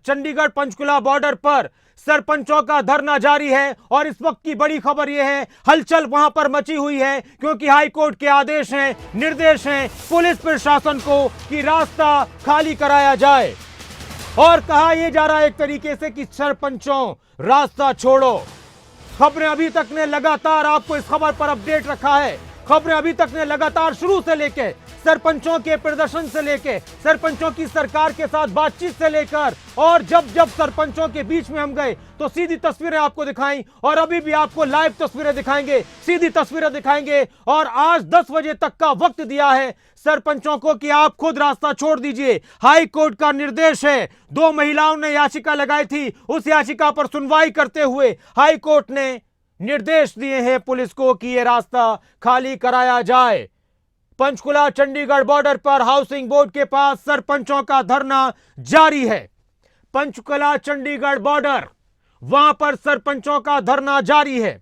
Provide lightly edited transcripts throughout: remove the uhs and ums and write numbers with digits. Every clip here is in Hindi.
चंडीगढ़ पंचकुला बॉर्डर पर सरपंचों का धरना जारी है और इस वक्त की बड़ी खबर यह है, हलचल वहां पर मची हुई है क्योंकि हाईकोर्ट के आदेश हैं, निर्देश हैं पुलिस प्रशासन को कि रास्ता खाली कराया जाए और कहा यह जा रहा है एक तरीके से कि सरपंचों रास्ता छोड़ो। खबरें अभी तक ने लगातार आपको इस खबर पर अपडेट रखा है। खबरें अभी तक ने लगातार शुरू से लेकर सरपंचों के प्रदर्शन से लेकर सरपंचों की सरकार के साथ बातचीत से लेकर और जब जब सरपंचों के बीच में हम गए तो सीधी तस्वीरें आपको दिखाई और अभी भी आपको लाइव तस्वीरें दिखाएंगे, सीधी तस्वीरें दिखाएंगे। और आज 10 बजे तक का वक्त दिया है सरपंचों को कि आप खुद रास्ता छोड़ दीजिए। हाई कोर्ट का निर्देश है। 2 महिलाओं ने याचिका लगाई थी, उस याचिका पर सुनवाई करते हुए हाई कोर्ट ने निर्देश दिए हैं पुलिस को कि यह रास्ता खाली कराया जाए। पंचकुला चंडीगढ़ बॉर्डर पर हाउसिंग बोर्ड के पास सरपंचों का धरना जारी है। पंचकुला चंडीगढ़ बॉर्डर, वहां पर सरपंचों का धरना जारी है।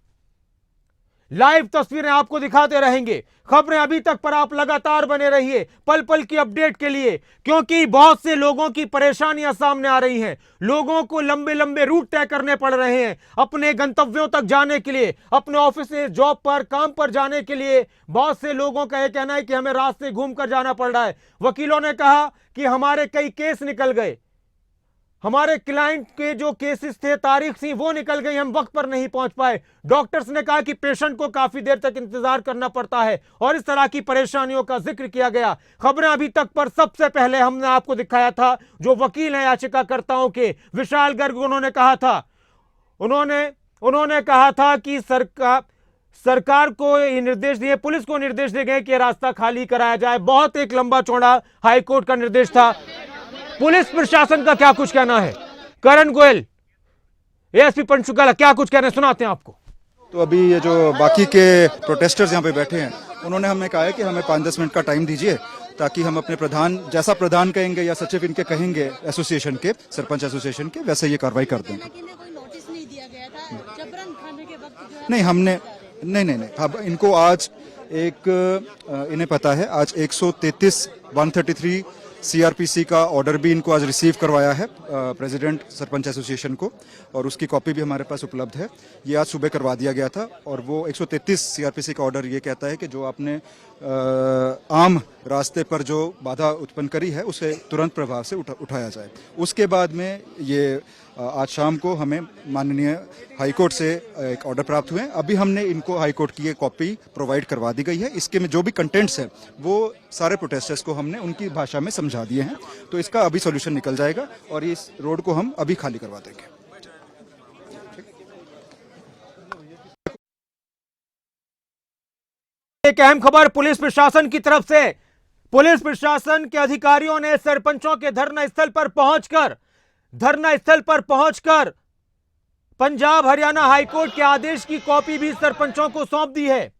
लाइव तस्वीरें आपको दिखाते रहेंगे। खबरें अभी तक पर आप लगातार बने रहिए पल पल की अपडेट के लिए, क्योंकि बहुत से लोगों की परेशानियां सामने आ रही हैं। लोगों को लंबे लंबे रूट तय करने पड़ रहे हैं अपने गंतव्यों तक जाने के लिए, अपने ऑफिस से जॉब पर काम पर जाने के लिए। बहुत से लोगों का यह कहना है कि हमें रास्ते घूमकर जाना पड़ रहा है। वकीलों ने कहा कि हमारे कई केस निकल गए, हमारे क्लाइंट के जो केसेस थे, तारीख थी, वो निकल गई, हम वक्त पर नहीं पहुंच पाए। डॉक्टर्स ने कहा कि पेशेंट को काफी देर तक इंतजार करना पड़ता है और इस तरह की परेशानियों का जिक्र किया गया। खबरें अभी तक पर सबसे पहले हमने आपको दिखाया था जो वकील हैं याचिकाकर्ताओं के, विशाल गर्ग, उन्होंने कहा था, उन्होंने कहा था कि सरकार को ये निर्देश दिए, पुलिस को निर्देश दिए गए कि रास्ता खाली कराया जाए। बहुत एक लंबा चौड़ा हाईकोर्ट का निर्देश था। पुलिस प्रशासन का क्या कुछ कहना है? करण गोयल, एएसपी पंचकुला, क्या कुछ कहना है, सुनाते हैं आपको। तो अभी ये जो बाकी के प्रोटेस्टर्स यहाँ पे बैठे हैं, उन्होंने हमें कहा है कि हमें 5-10 मिनट का टाइम दीजिए ताकि हम अपने प्रधान, जैसा प्रधान कहेंगे या सचिव इनके कहेंगे एसोसिएशन के, सरपंच एसोसिएशन के, वैसे ये कार्रवाई कर देंगे। कोई नोटिस नहीं दिया गया था जबरन खाने के वक्त जो है? नहीं, हमने नहीं, अब इनको आज इन्हें पता है, आज 133 सीआरपीसी का ऑर्डर भी इनको आज रिसीव करवाया है प्रेसिडेंट सरपंच एसोसिएशन को, और उसकी कॉपी भी हमारे पास उपलब्ध है। ये आज सुबह करवा दिया गया था और वो 133 सीआरपीसी का ऑर्डर ये कहता है कि जो आपने आम रास्ते पर जो बाधा उत्पन्न करी है उसे तुरंत प्रभाव से उठाया जाए। उसके बाद में ये आज शाम को हमें माननीय हाईकोर्ट से एक ऑर्डर प्राप्त हुए हैं। अभी हमने इनको हाईकोर्ट की ये कॉपी प्रोवाइड करवा दी गई है। इसके में जो भी कंटेंट्स हैं वो सारे प्रोटेस्टर्स को हमने उनकी भाषा में समझा दिए हैं, तो इसका अभी सॉल्यूशन निकल जाएगा और इस रोड को हम अभी खाली करवा देंगे। एक अहम खबर पुलिस प्रशासन की तरफ से। पुलिस प्रशासन के अधिकारियों ने सरपंचों के धरना स्थल पर पहुंचकर पंजाब हरियाणा हाईकोर्ट के आदेश की कॉपी भी सरपंचों को सौंप दी है।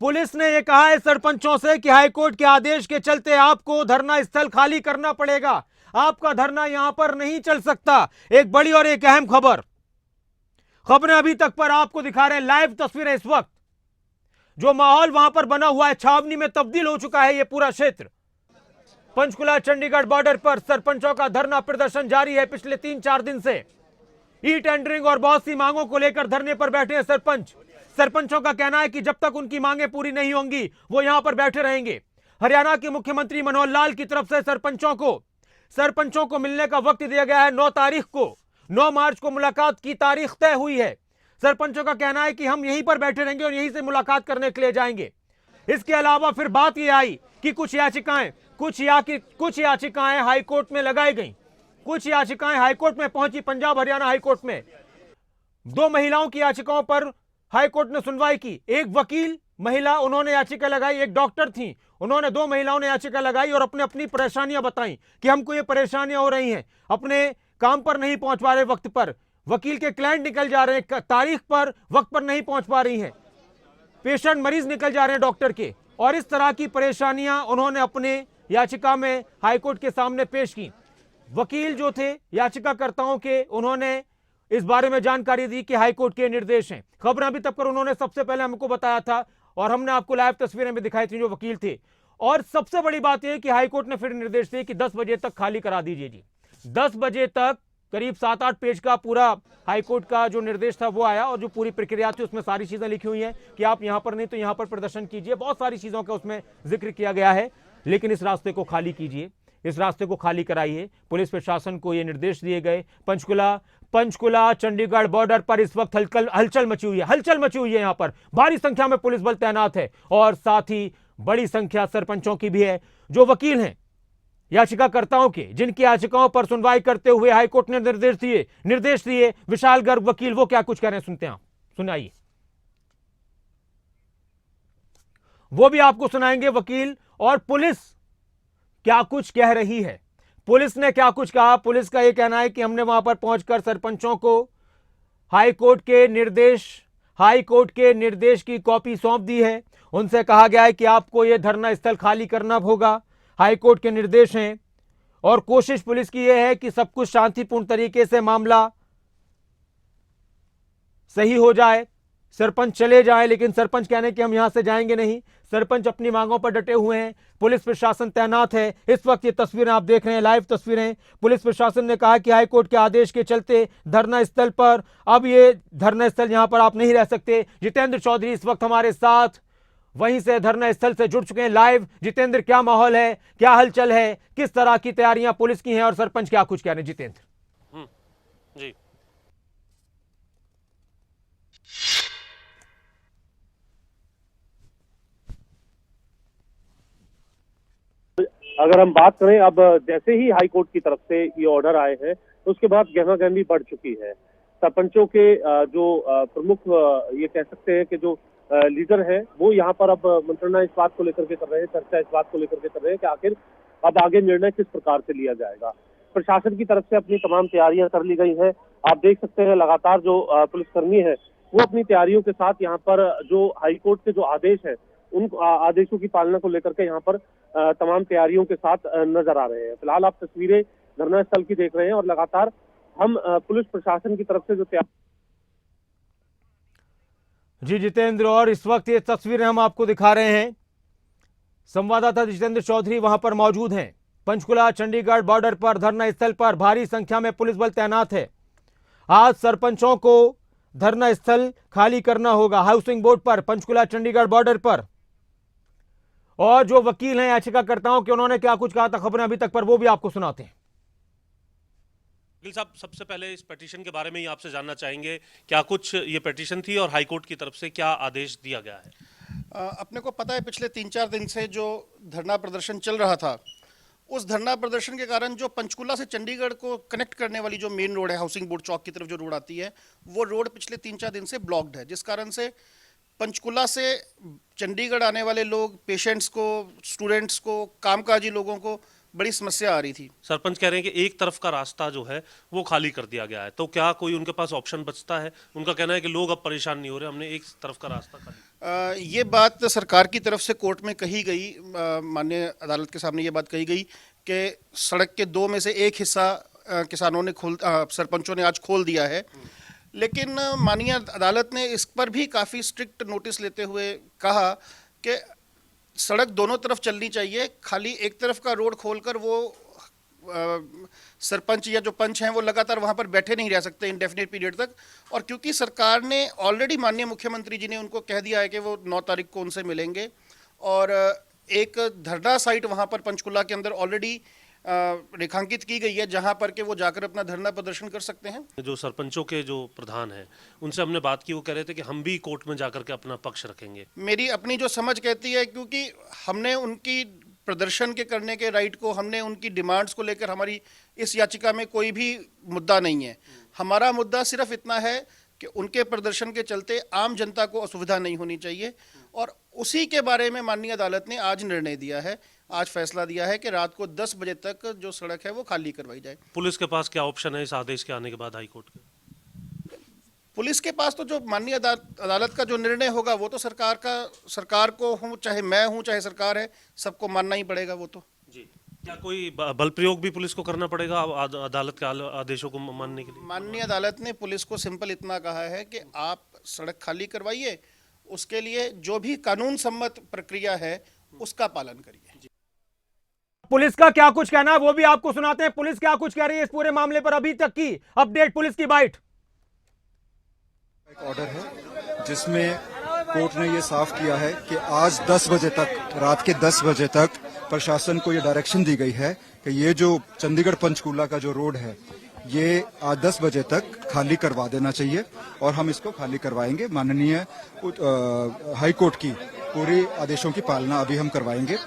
पुलिस ने यह कहा है सरपंचों से कि हाईकोर्ट के आदेश के चलते आपको धरना स्थल खाली करना पड़ेगा, आपका धरना यहां पर नहीं चल सकता। एक बड़ी और एक अहम खबरें अभी तक पर आपको दिखा रहे हैं, लाइव तस्वीरें। इस वक्त जो माहौल वहां पर बना हुआ है, छावनी में तब्दील हो चुका है यह पूरा क्षेत्र। पंचकुला चंडीगढ़ बॉर्डर पर सरपंचों का धरना प्रदर्शन जारी है पिछले 3-4 दिन से। ई टेंडरिंग और बहुत सी मांगों को लेकर धरने पर बैठे हैं सरपंचों का कहना है कि जब तक उनकी मांगें पूरी नहीं होंगी वो यहां पर बैठे रहेंगे। हरियाणा के मुख्यमंत्री मनोहर लाल की तरफ से सरपंचों को मिलने का वक्त दिया गया है। 9 मार्च को मुलाकात की तारीख तय हुई है। सरपंचों का कहना है कि हम यहीं पर बैठे रहेंगे और यहीं से मुलाकात करने के लिए जाएंगे। इसके अलावा फिर बात यह आई कि कुछ याचिकाएं हाईकोर्ट में लगाई गई, कुछ याचिकाएं हाईकोर्ट में पहुंची, पंजाब हरियाणा हाईकोर्ट में। 2 महिलाओं की याचिकाओं पर हाईकोर्ट ने सुनवाई की। एक वकील महिला, उन्होंने याचिका लगाई, एक डॉक्टर थी, उन्होंने 2 महिलाओं ने याचिका लगाई और अपनी परेशानियां बताई कि हमको ये परेशानियां हो रही हैं, अपने काम पर नहीं पहुंच पा रहे वक्त पर, वकील के क्लाइंट निकल जा रहे हैं तारीख पर, वक्त पर नहीं पहुंच पा रही हैं, पेशेंट मरीज निकल जा रहे हैं डॉक्टर के, और इस तरह की परेशानियां उन्होंने अपने याचिका में हाईकोर्ट के सामने पेश की। वकील जो थे याचिकाकर्ताओं के, उन्होंने इस बारे में जानकारी दी कि हाईकोर्ट के निर्देश हैं। खबर अभी तक पर उन्होंने सबसे पहले हमको बताया था और हमने आपको लाइव तस्वीरें भी दिखाई थी जो वकील थे, और सबसे बड़ी बात यह कि हाईकोर्ट ने फिर निर्देश दिए कि 10 बजे तक खाली करा दीजिए जी। 10 बजे तक करीब 7-8 पेज का पूरा हाईकोर्ट का जो निर्देश था वो आया, और जो पूरी प्रक्रिया थी उसमें सारी चीजें लिखी हुई हैं कि आप यहां पर नहीं तो यहां पर प्रदर्शन कीजिए, बहुत सारी चीजों का उसमें जिक्र किया गया है। लेकिन इस रास्ते को खाली कीजिए, इस रास्ते को खाली कराइए। पुलिस प्रशासन को यह निर्देश दिए गए। पंचकुला चंडीगढ़ बॉर्डर पर इस वक्त हलचल मची हुई है, हलचल मची हुई है। यहां पर भारी संख्या में पुलिस बल तैनात है, और साथ ही बड़ी संख्या सरपंचों की भी है। जो वकील हैं याचिकाकर्ताओं के, जिनकी याचिकाओं पर सुनवाई करते हुए हाईकोर्ट ने निर्देश दिए, विशाल गर्ग वकील, वो क्या कुछ कह रहे हैं सुनते हैं आप, सुनाइए। वो भी आपको सुनाएंगे वकील, और पुलिस क्या कुछ कह रही है, पुलिस ने क्या कुछ कहा। पुलिस का यह कहना है कि हमने वहां पर पहुंचकर सरपंचों को हाईकोर्ट के निर्देश की कॉपी सौंप दी है। उनसे कहा गया है कि आपको यह धरना स्थल खाली करना होगा, हाईकोर्ट के निर्देश हैं, और कोशिश पुलिस की यह है कि सब कुछ शांतिपूर्ण तरीके से मामला सही हो जाए, सरपंच चले जाए। लेकिन सरपंच कहने कि हम यहां से जाएंगे नहीं, सरपंच अपनी मांगों पर डटे हुए हैं, पुलिस प्रशासन तैनात है। इस वक्त ये तस्वीरें आप देख रहे हैं, लाइव तस्वीरें। पुलिस प्रशासन ने कहा कि हाईकोर्ट के आदेश के चलते धरना स्थल पर, अब ये धरना स्थल यहां पर आप नहीं रह सकते। जितेंद्र चौधरी इस वक्त हमारे साथ वहीं से धरना स्थल से जुड़ चुके हैं लाइव। जितेंद्र, क्या माहौल है, क्या हलचल है, किस तरह की तैयारियां पुलिस की हैं, और सरपंच क्या कुछ कह रहे हैं? जितेंद्र जी, अगर हम बात करें, अब जैसे ही हाई कोर्ट की तरफ से ये ऑर्डर आए हैं तो उसके बाद गहमागहमी बढ़ चुकी है। सरपंचों के जो प्रमुख ये कह सकते हैं कि जो लीडर है वो यहाँ पर अब मंत्रणा इस बात को लेकर के कर रहे हैं, चर्चा इस बात को लेकर के कर रहे हैं कि आखिर अब आगे निर्णय किस प्रकार से लिया जाएगा। प्रशासन की तरफ से अपनी तमाम तैयारियां कर ली गई हैं। आप देख सकते हैं लगातार जो पुलिसकर्मी है वो अपनी तैयारियों के साथ यहाँ पर जो हाईकोर्ट के जो आदेश है उन आदेशों की पालना को लेकर के यहाँ पर तमाम तैयारियों के साथ नजर आ रहे हैं। फिलहाल आप तस्वीरें धरना स्थल की देख रहे हैं, और लगातार हम पुलिस प्रशासन की तरफ से जो जी जितेंद्र, और इस वक्त ये तस्वीरें हम आपको दिखा रहे हैं। संवाददाता जितेंद्र चौधरी वहां पर मौजूद हैं। पंचकुला चंडीगढ़ बॉर्डर पर धरना स्थल पर भारी संख्या में पुलिस बल तैनात है। आज सरपंचों को धरना स्थल खाली करना होगा हाउसिंग बोर्ड पर, पंचकुला चंडीगढ़ बॉर्डर पर। और जो वकील हैं याचिकाकर्ताओं के, उन्होंने क्या कुछ कहा था खबरें अभी तक पर, वो भी आपको सुनाते हैं। वकील साहब, सबसे पहले इस पिटीशन के बारे में ही आपसे जानना चाहेंगे, क्या कुछ ये पिटीशन थी और हाईकोर्ट की तरफ से क्या आदेश दिया गया है? अपने को पता है पिछले 3-4 दिन से जो धरना प्रदर्शन चल रहा था, उस धरना प्रदर्शन के कारण जो पंचकुला से चंडीगढ़ को कनेक्ट करने वाली जो मेन रोड है, हाउसिंग बोर्ड चौक की तरफ जो रोड आती है, वो रोड पिछले 3-4 दिन से ब्लॉक्ड है, जिस कारण से पंचकुला से चंडीगढ़ आने वाले लोग, पेशेंट्स को, स्टूडेंट्स को, कामकाजी लोगों को बड़ी समस्या आ रही थी। सरपंच कह रहे हैं कि एक तरफ का रास्ता जो है वो खाली कर दिया गया है, तो क्या कोई उनके पास ऑप्शन बचता है? उनका कहना है कि लोग अब परेशान नहीं हो रहे, हमने एक तरफ का रास्ता खाली। ये बात सरकार की तरफ से कोर्ट में कही गई, माननीय अदालत के सामने ये बात कही गई कि सड़क के 2 में से एक हिस्सा किसानों ने सरपंचों ने आज खोल दिया है। लेकिन माननीय अदालत ने इस पर भी काफ़ी स्ट्रिक्ट नोटिस लेते हुए कहा कि सड़क दोनों तरफ चलनी चाहिए, खाली एक तरफ का रोड खोलकर वो सरपंच या जो पंच हैं वो लगातार वहाँ पर बैठे नहीं रह सकते इंडेफिनिट पीरियड तक। और क्योंकि सरकार ने ऑलरेडी, माननीय मुख्यमंत्री जी ने उनको कह दिया है कि वो 9 तारीख को उनसे मिलेंगे, और एक धरना साइट वहाँ पर पंचकुला के अंदर ऑलरेडी रेखांकित की गई है जहां पर के वो जाकर अपना धरना प्रदर्शन कर सकते हैं। जो सरपंचों के जो प्रधान हैं उनसे हमने बात की, वो कह रहे थे कि हम भी कोर्ट में जाकर के अपना पक्ष रखेंगे। मेरी अपनी जो समझ कहती है, क्योंकि हमने उनकी प्रदर्शन के करने के राइट को, हमने उनकी डिमांड्स को लेकर, हमारी इस याचिका में कोई भी मुद्दा नहीं है। हमारा मुद्दा सिर्फ इतना है कि उनके प्रदर्शन के चलते आम जनता को असुविधा नहीं होनी चाहिए, और उसी के बारे में माननीय अदालत ने आज निर्णय दिया है, आज फैसला दिया है कि रात को 10 बजे तक जो सड़क है वो खाली करवाई जाए। पुलिस के पास क्या ऑप्शन है इस आदेश के आने के बाद हाईकोर्ट के? पुलिस के पास तो जो माननीय अदालत का जो निर्णय होगा वो तो सरकार को हूँ, चाहे मैं हूँ, चाहे सरकार है, सबको मानना ही पड़ेगा वो तो। जी, क्या कोई बल प्रयोग भी पुलिस को करना पड़ेगा अदालत के आदेशों को मानने के लिए? माननीय अदालत ने पुलिस को सिंपल इतना कहा है कि आप सड़क खाली करवाइए, उसके लिए जो भी कानून सम्मत प्रक्रिया है उसका पालन करिए। पुलिस का क्या कुछ कहना है वो भी आपको सुनाते हैं। पुलिस क्या कुछ कह रही है इस पूरे मामले पर, अभी तक की अपडेट, पुलिस की बाइट। एक ऑर्डर है जिसमें कोर्ट ने ये साफ किया है कि आज 10 बजे तक, रात के 10 बजे तक प्रशासन को ये डायरेक्शन दी गई है कि ये जो चंडीगढ़ पंचकूला का जो रोड है ये आज 10 बजे तक खाली करवा देना चाहिए और हम इसको खाली करवाएंगे। माननीय हाई कोर्ट की पूरी आदेशों की पालना अभी हम करवाएंगे।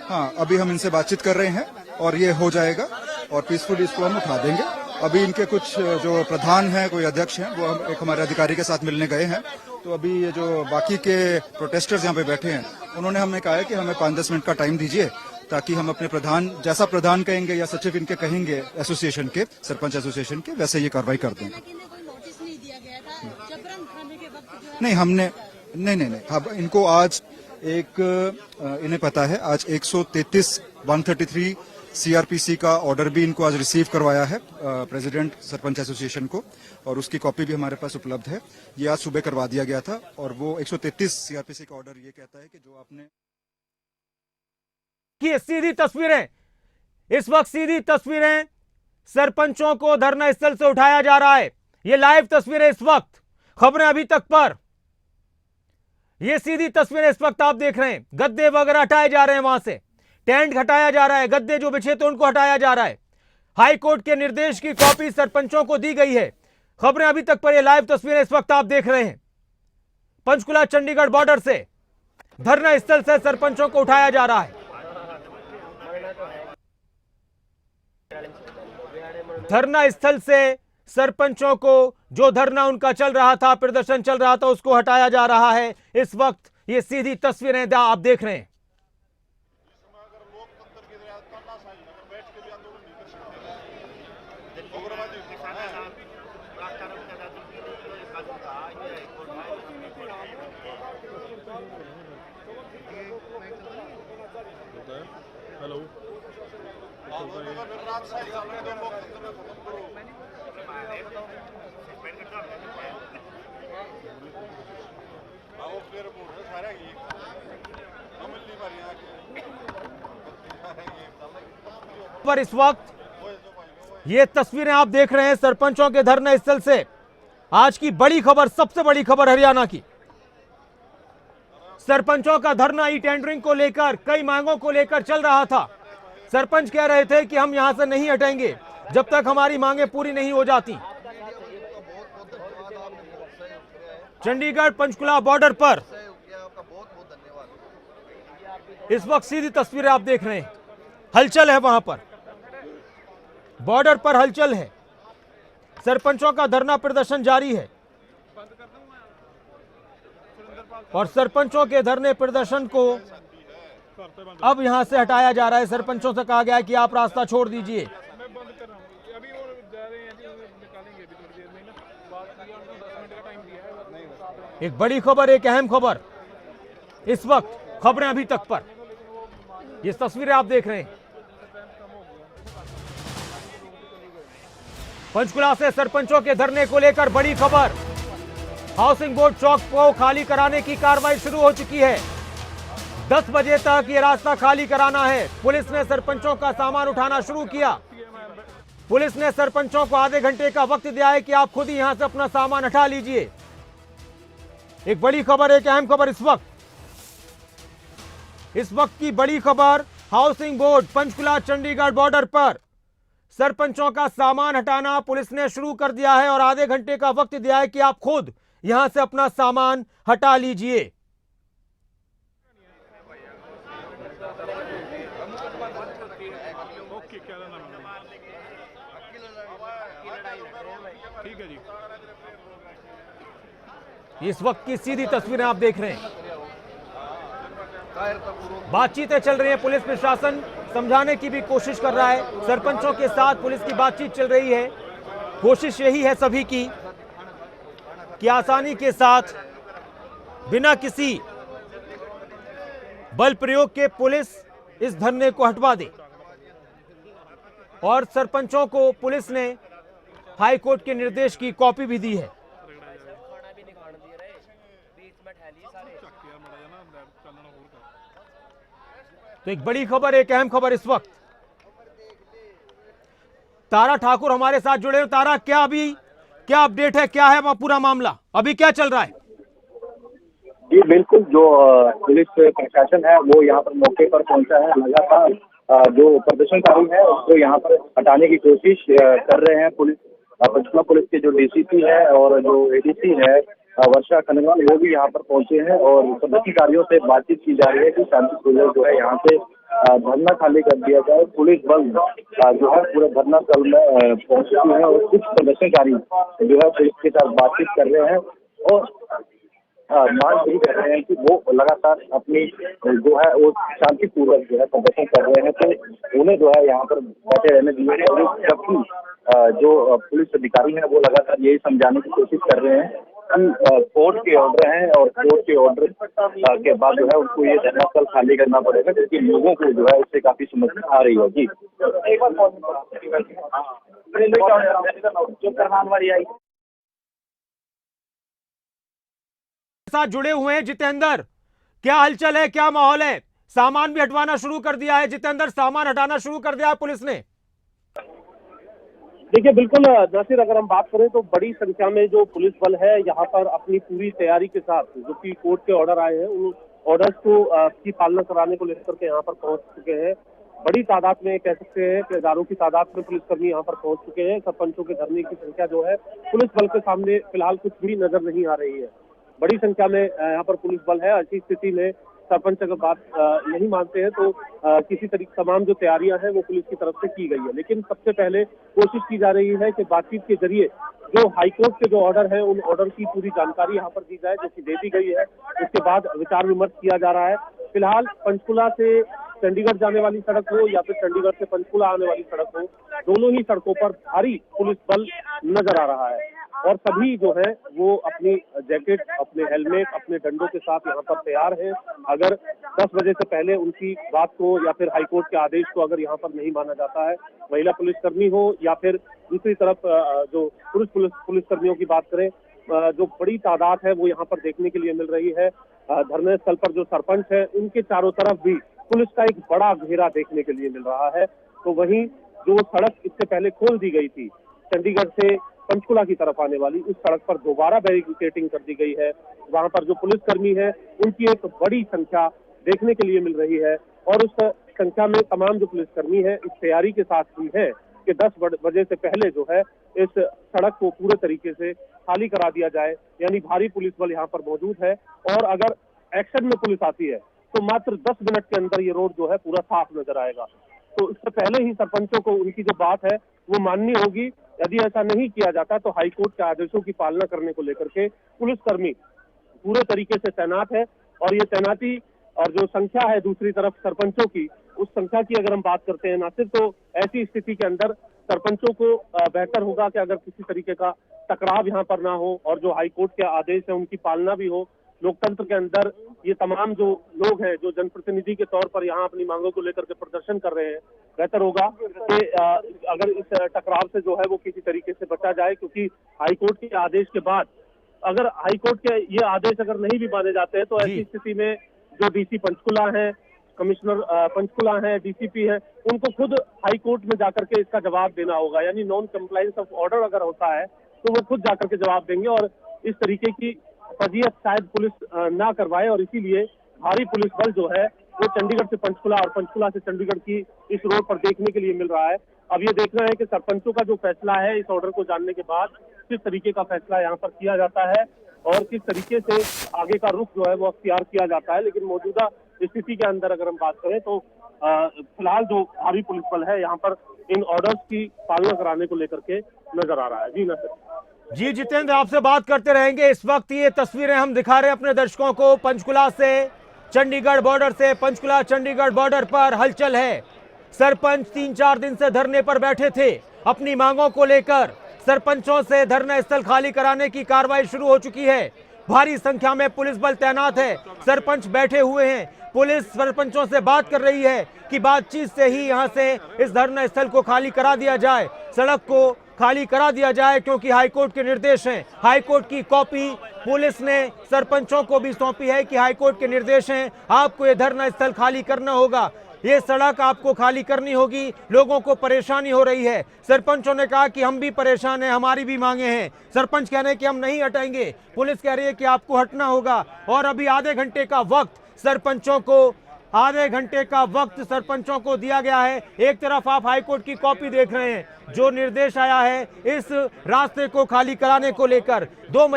हाँ, अभी हम इनसे बातचीत कर रहे हैं और ये हो जाएगा और पीसफुली इसको हम उठा देंगे। अभी इनके कुछ जो प्रधान हैं, कोई अध्यक्ष हैं, वो हम एक हमारे अधिकारी के साथ मिलने गए हैं। तो अभी ये जो बाकी के प्रोटेस्टर्स यहाँ पे बैठे हैं, उन्होंने हमें कहा है कि हमें 5-10 मिनट का टाइम दीजिए ताकि हम अपने प्रधान, जैसा प्रधान कहेंगे या सचिव इनके कहेंगे एसोसिएशन के, सरपंच एसोसिएशन के, वैसे ये कार्रवाई कर दें। लेकिन कोई नोटिस नहीं दिया गया था जबरन खाने के वक्त जो है नहीं, हमने नहीं, अब इनको आज इन्हें पता है, आज 133 सीआरपीसी का ऑर्डर भी इनको आज रिसीव करवाया है प्रेसिडेंट सरपंच एसोसिएशन को, और उसकी कॉपी भी हमारे पास उपलब्ध है। ये आज सुबह करवा दिया गया था और वो 133 सीआरपीसी का ऑर्डर ये कहता है कि जो आपने की सीधी तस्वीरें, इस वक्त सीधी तस्वीरें सरपंचों को धरना स्थल से उठाया जा रहा है। ये लाइव तस्वीरें इस वक्त, खबरें अभी तक पर, ये सीधी तस्वीरें इस वक्त आप देख रहे हैं। गद्दे वगैरह हटाए जा रहे हैं, वहां से टेंट हटाया जा रहा है, गद्दे जो बिछे थे उनको हटाया जा रहा है। हाई कोर्ट के निर्देश की कॉपी सरपंचों को दी गई है। खबरें अभी तक पर, ये लाइव तस्वीरें इस वक्त आप देख रहे हैं। पंचकुला चंडीगढ़ बॉर्डर से धरना स्थल से सरपंचों को उठाया जा रहा है। धरना स्थल से सरपंचों को, जो धरना उनका चल रहा था, प्रदर्शन चल रहा था, उसको हटाया जा रहा है। इस वक्त ये सीधी तस्वीरें आप देख रहे हैं। पर इस वक्त ये तस्वीरें आप देख रहे हैं सरपंचों के धरना स्थल से। आज की बड़ी खबर, सबसे बड़ी खबर हरियाणा की, सरपंचों का धरना ई टेंडरिंग को लेकर, कई मांगों को लेकर चल रहा था। सरपंच कह रहे थे कि हम यहां से नहीं हटेंगे जब तक हमारी मांगें पूरी नहीं हो जाती। चंडीगढ़ पंचकुला बॉर्डर पर इस वक्त सीधी तस्वीरें आप देख रहे हैं। हलचल है वहां पर, बॉर्डर पर हलचल है। सरपंचों का धरना प्रदर्शन जारी है और सरपंचों के धरने प्रदर्शन को अब यहां से हटाया जा रहा है। सरपंचों से कहा गया है कि आप रास्ता छोड़ दीजिए। एक बड़ी खबर, एक अहम खबर इस वक्त, खबरें अभी तक पर, ये तस्वीरें आप देख रहे हैं। पंचकुला से सरपंचों के धरने को लेकर बड़ी खबर। हाउसिंग बोर्ड चौक को खाली कराने की कार्रवाई शुरू हो चुकी है। 10 बजे तक ये रास्ता खाली कराना है। पुलिस ने सरपंचों का सामान उठाना शुरू किया। पुलिस ने सरपंचों को आधे घंटे का वक्त दिया है कि आप खुद ही यहां से अपना सामान हटा लीजिए। एक बड़ी खबर, एक अहम खबर इस वक्त की बड़ी खबर, housing board Panchkula Chandigarh border पर सरपंचों का सामान हटाना पुलिस ने शुरू कर दिया है और आधे घंटे का वक्त दिया है कि आप खुद यहां से अपना सामान हटा लीजिए। इस वक्त की सीधी तस्वीरें आप देख रहे हैं। बातचीतें चल रही है, पुलिस प्रशासन समझाने की भी कोशिश कर रहा है। सरपंचों के साथ पुलिस की बातचीत चल रही है। कोशिश यही है सभी की कि आसानी के साथ, बिना किसी बल प्रयोग के पुलिस इस धरने को हटवा दे। और सरपंचों को पुलिस ने हाई कोर्ट के निर्देश की कॉपी भी दी है। तो एक बड़ी खबर, एक अहम खबर इस वक्त। तारा ठाकुर हमारे साथ जुड़े हैं। तारा, क्या अपडेट है, क्या है पूरा मामला, अभी क्या चल रहा है? जी बिल्कुल, जो पुलिस प्रशासन है वो यहाँ पर मौके पर पहुंचा है। लगातार जो प्रदर्शनकारी है उसको यहाँ पर हटाने की कोशिश कर रहे हैं। पंचकुला पुलिस के जो डीसीपी है और जो एडीसी है वर्षा खंडेलवाल, वो भी यहाँ पर पहुंचे हैं और प्रदर्शनकारियों से बातचीत की जा रही है कि शांतिपूर्वक जो है यहाँ से धरना खाली कर दिया जाए। पुलिस बल जो है पूरे धरना स्थल में पहुंच चुकी है और कुछ प्रदर्शनकारी जो है पुलिस के साथ बातचीत कर रहे हैं और मांग यही कर रहे हैं कि वो लगातार अपनी जो है वो शांतिपूर्वक जो है प्रदर्शन कर रहे हैं, तो उन्हें जो है यहाँ पर बैठे रहने दिए। जबकि जो पुलिस अधिकारी हैं वो लगातार यही समझाने की कोशिश कर रहे हैं कि कोर्ट के ऑर्डर हैं और कोर्ट के ऑर्डर के बाद जो है उनको ये धरना स्थल खाली करना पड़ेगा, क्योंकि लोगों को जो है उससे काफी समस्या आ रही है। जी साथ जुड़े हुए हैं जितेंद्र, क्या हलचल है, क्या माहौल है? सामान भी हटवाना शुरू कर दिया है जितेंद्र, सामान हटाना शुरू कर दिया है पुलिस ने। देखिए बिल्कुल नासिर, अगर हम बात करें तो बड़ी संख्या में जो पुलिस बल है यहाँ पर अपनी पूरी तैयारी के साथ, जो कि कोर्ट के ऑर्डर आए हैं उन ऑर्डर्स को की पालना कराने को लेकर के यहाँ पर पहुंच चुके हैं। बड़ी तादाद में कह सकते हैं कि हजारों की तादाद में पुलिसकर्मी यहाँ पर पहुंच चुके हैं। सरपंचों के धरने की संख्या जो है पुलिस बल के सामने फिलहाल कुछ भी नजर नहीं आ रही है। बड़ी संख्या में यहाँ पर पुलिस बल है। ऐसी स्थिति में सरपंच अगर बात नहीं मानते हैं तो किसी तरीके तमाम जो तैयारियां हैं वो पुलिस की तरफ से की गई है। लेकिन सबसे पहले कोशिश की जा रही है कि बातचीत के जरिए जो हाईकोर्ट के जो ऑर्डर है उन ऑर्डर की पूरी जानकारी यहाँ पर दी जाए, जो कि दे दी गई है। उसके बाद विचार विमर्श किया जा रहा है। फिलहाल पंचकुला से चंडीगढ़ जाने वाली सड़क हो या फिर चंडीगढ़ से पंचकुला आने वाली सड़क हो, दोनों ही सड़कों पर भारी पुलिस बल नजर आ रहा है और सभी जो है वो अपनी जैकेट, अपने हेलमेट, अपने डंडों के साथ यहाँ पर तैयार हैं। अगर 10 बजे से पहले उनकी बात को या फिर हाईकोर्ट के आदेश को अगर यहाँ पर नहीं माना जाता है, महिला पुलिसकर्मी हो या फिर दूसरी तरफ जो पुलिसकर्मियों की बात करें, जो बड़ी तादाद है वो यहाँ पर देखने के लिए मिल रही है। धरने स्थल पर जो सरपंच है उनके चारों तरफ भी पुलिस का एक बड़ा घेरा देखने के लिए मिल रहा है। तो वहीं जो सड़क इससे पहले खोल दी गई थी चंडीगढ़ से पंचकुला की तरफ आने वाली, उस सड़क पर दोबारा बैरिकेडिंग कर दी गई है। वहां पर जो पुलिसकर्मी है उनकी एक बड़ी संख्या देखने के लिए मिल रही है और उस संख्या में तमाम जो पुलिसकर्मी है इस तैयारी के साथ भी है कि 10 बजे से पहले जो है इस सड़क को पूरे तरीके से खाली करा दिया जाए। यानी भारी पुलिस बल यहाँ पर मौजूद है और अगर एक्शन में पुलिस आती है तो मात्र 10 मिनट के अंदर ये रोड जो है पूरा साफ नजर आएगा। तो इससे पहले ही सरपंचों को उनकी जो बात है वो माननी होगी। यदि ऐसा नहीं किया जाता तो हाईकोर्ट के आदेशों की पालना करने को लेकर के पुलिसकर्मी पूरे तरीके से तैनात है और ये तैनाती और जो संख्या है दूसरी तरफ सरपंचों की, उस संख्या की अगर हम बात करते हैं नासिर, तो ऐसी स्थिति के अंदर सरपंचों को बेहतर होगा कि अगर किसी तरीके का टकराव यहाँ पर ना हो और जो हाईकोर्ट के आदेश है उनकी पालना भी हो। लोकतंत्र के अंदर ये तमाम जो लोग हैं जो जनप्रतिनिधि के तौर पर यहाँ अपनी मांगों को लेकर के प्रदर्शन कर रहे हैं, बेहतर होगा कि अगर इस टकराव से जो है वो किसी तरीके से बचा जाए, क्योंकि हाईकोर्ट के आदेश के बाद अगर हाईकोर्ट के ये आदेश अगर नहीं भी माने जाते हैं तो ऐसी स्थिति में जो डीसी पंचकुला है, कमिश्नर पंचकुला है, डीसीपी है, उनको खुद हाईकोर्ट में जाकर के इसका जवाब देना होगा। यानी नॉन कंप्लायंस ऑफ ऑर्डर अगर होता है तो वो खुद जाकर के जवाब देंगे और इस तरीके की फजीयत शायद पुलिस ना करवाए और इसीलिए भारी पुलिस बल जो है वो चंडीगढ़ से पंचकुला और पंचकुला से चंडीगढ़ की इस रोड पर देखने के लिए मिल रहा है। अब ये देखना है कि सरपंचों का जो फैसला है इस ऑर्डर को जानने के बाद किस तरीके का फैसला यहाँ पर किया जाता है और किस तरीके से आगे का रुख जो है वो अख्तियार किया जाता है। लेकिन मौजूदा स्थिति के अंदर अगर हम बात करें तो फिलहाल जो भारी पुलिस बल है यहाँ पर इन ऑर्डर्स की पालना कराने को लेकर के नजर आ रहा है। जी नसर। जी जितेंद्र, आपसे बात करते रहेंगे। इस वक्त ये तस्वीरें हम दिखा रहे हैं अपने दर्शकों को। पंचकुला से चंडीगढ़ बॉर्डर से पंचकुला चंडीगढ़ बॉर्डर पर हलचल है। सरपंच 3-4 दिन से धरने पर बैठे थे अपनी मांगों को लेकर। सरपंचों से धरना स्थल खाली कराने की कार्रवाई शुरू हो चुकी है। भारी संख्या में पुलिस बल तैनात है। सरपंच बैठे हुए हैं। पुलिस सरपंचों से बात कर रही है कि बातचीत से ही यहां से इस धरना स्थल को खाली करा दिया जाए, सड़क को खाली करा दिया जाए, क्योंकि हाईकोर्ट के निर्देश हैं। हाईकोर्ट की कॉपी पुलिस ने सरपंचों को भी सौंपी है कि हाईकोर्ट के निर्देश हैं, आपको ये धरना स्थल खाली करना होगा, ये सड़क आपको खाली करनी होगी, लोगों को परेशानी हो रही है। सरपंचों ने कहा कि हम भी परेशान हैं, हमारी भी मांगे हैं। सरपंच कह रहे हैं कि हम नहीं हटाएंगे, पुलिस कह रही है कि आपको हटना होगा। और अभी आधे घंटे का वक्त सरपंचों को दिया गया है। एक तरफ आप हाईकोर्ट की कॉपी देख रहे हैं, जो निर्देश आया है इस रास्ते को खाली कराने को लेकर। दो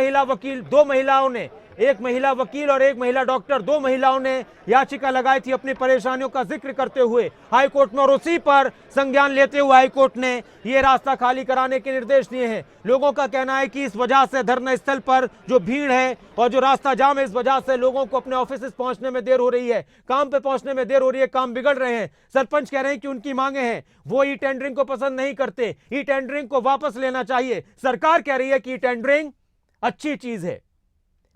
महिलाओं ने, एक महिला वकील और एक महिला डॉक्टर, दो महिलाओं ने याचिका लगाई थी अपनी परेशानियों का जिक्र करते हुए हाईकोर्ट में, और उसी पर संज्ञान लेते हुए हाईकोर्ट ने ये रास्ता खाली कराने के निर्देश दिए हैं। लोगों का कहना है कि इस वजह से धरना स्थल पर जो भीड़ है और जो रास्ता जाम है, इस वजह से लोगों को अपने ऑफिस पहुंचने में देर हो रही है, काम पे पहुंचने में देर हो रही है, काम बिगड़ रहे हैं। सरपंच कह रहे हैं कि उनकी मांगे हैं, वो ई टेंडरिंग को पसंद नहीं करते, ई टेंडरिंग को वापस लेना चाहिए। सरकार कह रही है कि ई टेंडरिंग अच्छी चीज है,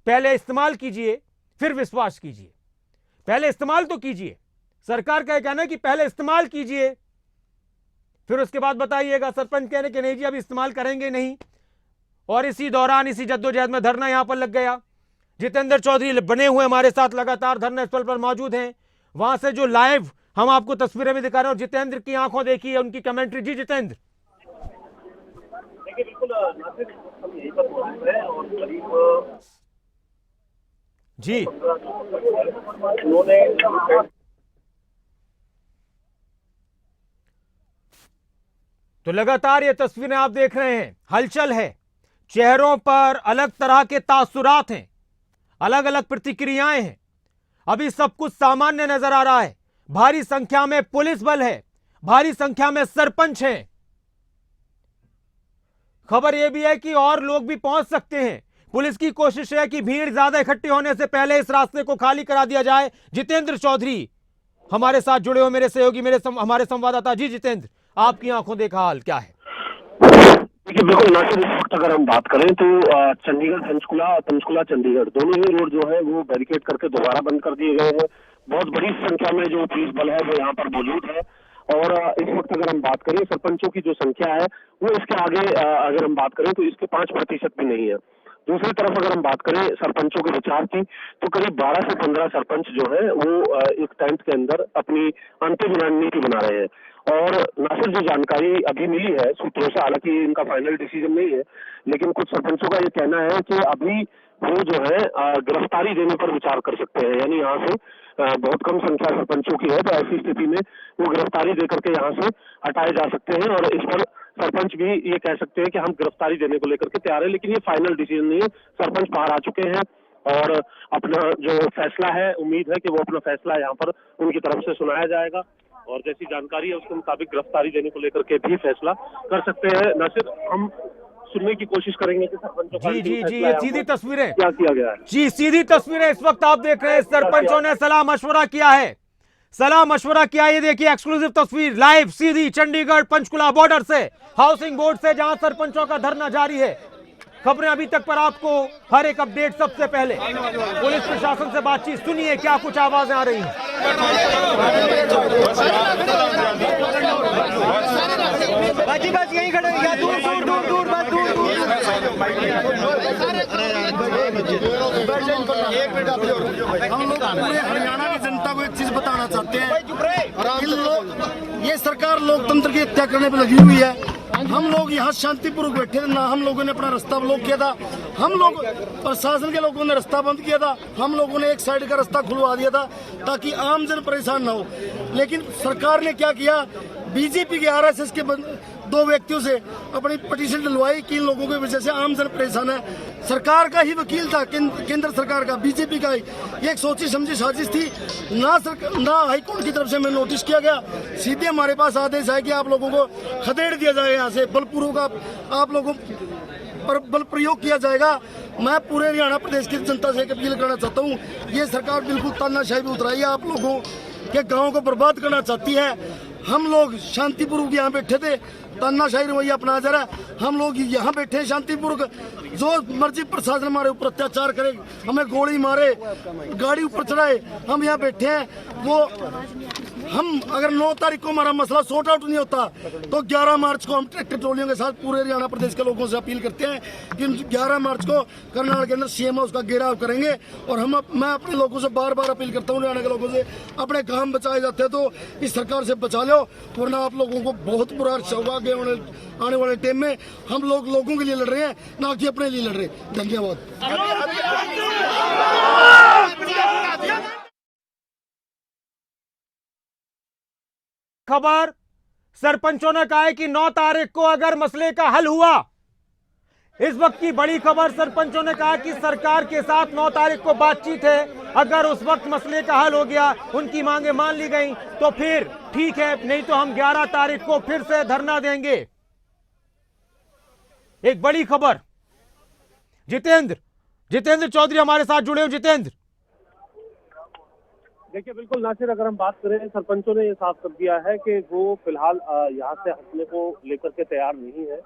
पहले इस्तेमाल कीजिए फिर विश्वास कीजिए। पहले इस्तेमाल तो कीजिए, सरकार का कहना है कि पहले इस्तेमाल कीजिए फिर उसके बाद बताइएगा। सरपंच कहने के नहीं जी अभी इस्तेमाल करेंगे नहीं। और इसी दौरान, इसी जद्दोजहद में धरना यहां पर लग गया। जितेंद्र चौधरी बने हुए हमारे साथ लगातार धरना स्थल पर मौजूद हैं, वहां से जो लाइव हम आपको तस्वीरें भी दिखा रहे हैं। और जितेंद्र की आंखों देखिए, उनकी कमेंट्री। जी जितेंद्र। जी तो लगातार ये तस्वीरें आप देख रहे हैं, हलचल है, चेहरों पर अलग तरह के तासुरात हैं, अलग अलग प्रतिक्रियाएं हैं। अभी सब कुछ सामान्य नजर आ रहा है। भारी संख्या में पुलिस बल है, भारी संख्या में सरपंच हैं। खबर यह भी है कि और लोग भी पहुंच सकते हैं। पुलिस की कोशिश है कि भीड़ ज्यादा इकट्ठी होने से पहले इस रास्ते को खाली करा दिया जाए। जितेंद्र चौधरी हमारे साथ जुड़े हो, मेरे सहयोगी, हमारे संवाददाता। जी जितेंद्र, आपकी आंखों देखा हाल क्या है? देखिए बिल्कुल नासिर, इस वक्त अगर हम बात करें तो चंडीगढ़ पंचकुला और पंचकुला चंडीगढ़ दोनों ही रोड जो है वो बैरिकेड करके दोबारा बंद कर दिए गए हैं। बहुत बड़ी संख्या में जो पुलिस बल है वो यहाँ पर मौजूद है। और इस वक्त अगर हम बात करें सरपंचों की जो संख्या है वो इसके आगे अगर हम बात करें तो इसके 5% भी नहीं है। दूसरी तरफ अगर हम बात करें सरपंचों के विचार की तो करीब 12 से 15 सरपंच जो है वो एक टेंट के अंदर अपनी अंतिम रणनीति बना रहे हैं। और नासिर, जो जानकारी अभी मिली है सूत्रों से, हालांकि इनका फाइनल डिसीजन नहीं है, लेकिन कुछ सरपंचों का ये कहना है कि अभी वो जो है गिरफ्तारी देने पर विचार कर सकते हैं। यानी यहाँ से बहुत कम संख्या सरपंचों की है, तो ऐसी स्थिति में वो गिरफ्तारी दे करके यहाँ से हटाए जा सकते हैं। और इस पर सरपंच भी ये कह सकते हैं कि हम गिरफ्तारी देने को लेकर के तैयार है, लेकिन ये फाइनल डिसीजन नहीं है। सरपंच बाहर आ चुके हैं और अपना जो फैसला है, उम्मीद है कि वो अपना फैसला यहाँ पर उनकी तरफ से सुनाया जाएगा और जैसी जानकारी है उसके मुताबिक गिरफ्तारी देने को लेकर के भी फैसला कर सकते हैं। नासिर, हम सुनने की कोशिश करेंगे कि सरपंचों का जी ये सीधी तस्वीरें क्या किया गया है। जी सीधी तस्वीरें इस वक्त आप देख रहे हैं। सरपंचों ने सलाह मशवरा किया है, ये देखिए एक्सक्लूसिव तस्वीर लाइव सीधी चंडीगढ़ पंचकुला बॉर्डर से, हाउसिंग बोर्ड से, जहां सरपंचों का धरना जारी है। खबरें अभी तक पर आपको हर एक अपडेट सबसे पहले। पुलिस प्रशासन से बातचीत सुनिए, क्या कुछ आवाजें आ रही हैं। बस यहीं खड़े, दूर हम लोग पूरे हरियाणा की जनता को एक चीज बताना चाहते हैं, ये सरकार लोकतंत्र की हत्या करने पर लगी हुई है। हम लोग यहाँ शांतिपूर्वक बैठे थे, ना हम लोगों ने अपना रास्ता ब्लॉक किया था, हम लोग प्रशासन के लोगों ने रास्ता बंद किया था, हम लोगों ने एक साइड का रास्ता खुलवा दिया था ताकि आम जन परेशान ना हो। लेकिन सरकार ने क्या किया, बीजेपी के RSS के दो व्यक्तियों से अपनी पिटीशन डलवाई कि इन लोगों की वजह से आम जन परेशान है। सरकार का ही वकील था, केंद्र सरकार का, बीजेपी का ही। ये एक सोची समझी साजिश थी। ना हाईकोर्ट की तरफ से हमें नोटिस किया गया, सीधे हमारे पास आदेश है कि आप लोगों को खदेड़ दिया जाए, यहाँ से बलपूर्वक आप लोगों पर बल प्रयोग किया जाएगा। मैं पूरे हरियाणा प्रदेश की जनता से अपील करना चाहता हूँ, ये सरकार बिल्कुल तानाशाही में उतराई है, आप लोगों के गाँव को बर्बाद करना चाहती है। हम लोग शांतिपूर्वक यहाँ बैठे थे, तानाशाही रवैया अपना जा रहा है। हम लोग यहाँ बैठे हैं शांतिपूर्वक, जो मर्जी प्रशासन हमारे ऊपर अत्याचार करे, हमें गोली मारे, गाड़ी ऊपर चढ़ाए, हम यहाँ बैठे हैं। वो हम अगर 9 तारीख को हमारा मसला सॉर्ट आउट नहीं होता तो 11 मार्च को हम ट्रैक्टर ट्रॉलियों के साथ पूरे हरियाणा प्रदेश के लोगों से अपील करते हैं कि 11 मार्च को करनाल के अंदर सीएम हाउस का घेराव करेंगे। और मैं अपने लोगों से बार बार अपील करता हूँ, हरियाणा के लोगों से, अपने काम बचाए जाते हैं तो इस सरकार से बचा लो, वरना आप लोगों को बहुत बुरा अरसा होगा आगे आने वाले टाइम में। हम लोग लोगों के लिए लड़ रहे हैं, ना कि अपने लिए लड़ रहे हैं। धन्यवाद। खबर सरपंचों ने कहा है कि 9 तारीख को अगर मसले का हल हुआ, इस वक्त की बड़ी खबर, सरपंचों ने कहा कि सरकार के साथ 9 तारीख को बातचीत है, अगर उस वक्त मसले का हल हो गया, उनकी मांगे मान ली गई तो फिर ठीक है, नहीं तो हम 11 तारीख को फिर से धरना देंगे। एक बड़ी खबर। जितेंद्र चौधरी हमारे साथ जुड़े हो। जितेंद्र, देखिए बिल्कुल नासिर, अगर हम बात करें, सरपंचों ने ये साफ कर दिया है कि वो फिलहाल यहाँ से हटने को लेकर के तैयार नहीं है,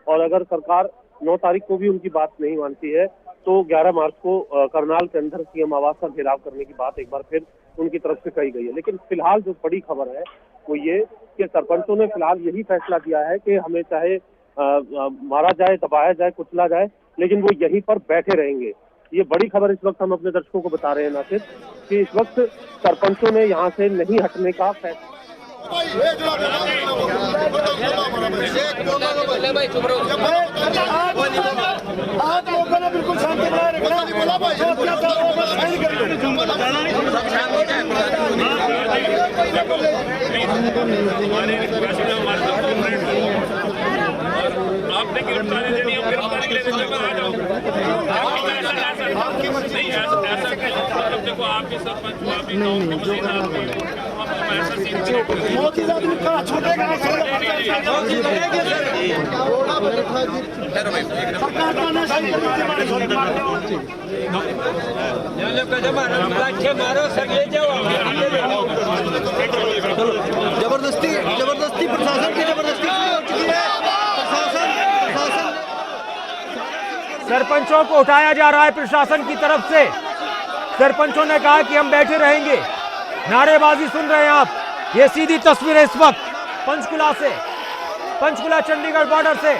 और अगर सरकार 9 तारीख को भी उनकी बात नहीं मानती है तो 11 मार्च को करनाल के अंदर सीएम आवास का घेराव करने की बात एक बार फिर उनकी तरफ से कही गई है। लेकिन फिलहाल जो बड़ी खबर है वो ये कि सरपंचों ने फिलहाल यही फैसला किया है कि हमें चाहे मारा जाए, दबाया जाए, कुचला जाए, लेकिन वो यहीं पर बैठे रहेंगे। ये बड़ी खबर इस वक्त हम अपने दर्शकों को बता रहे हैं नासिर, कि इस वक्त सरपंचों ने यहाँ से नहीं हटने का फैसला। आप लोगों ने बिल्कुल शांति बनाए रखना। आपने गिरफ्तारी देनी है, गिरफ्तारी लेने से आ जाओ। देखो आप भी सरपंच, आप भी मोदी साहब ने कहा छोड़ेगा जबरदस्ती प्रशासन की जबरदस्ती हो चुकी है। सरपंचों को उठाया जा रहा है प्रशासन की तरफ से। सरपंचों ने कहा कि हम बैठे रहेंगे। नारेबाजी सुन रहे हैं आप, ये सीधी तस्वीर है इस वक्त पंचकुला से, पंचकुला चंडीगढ़ बॉर्डर से।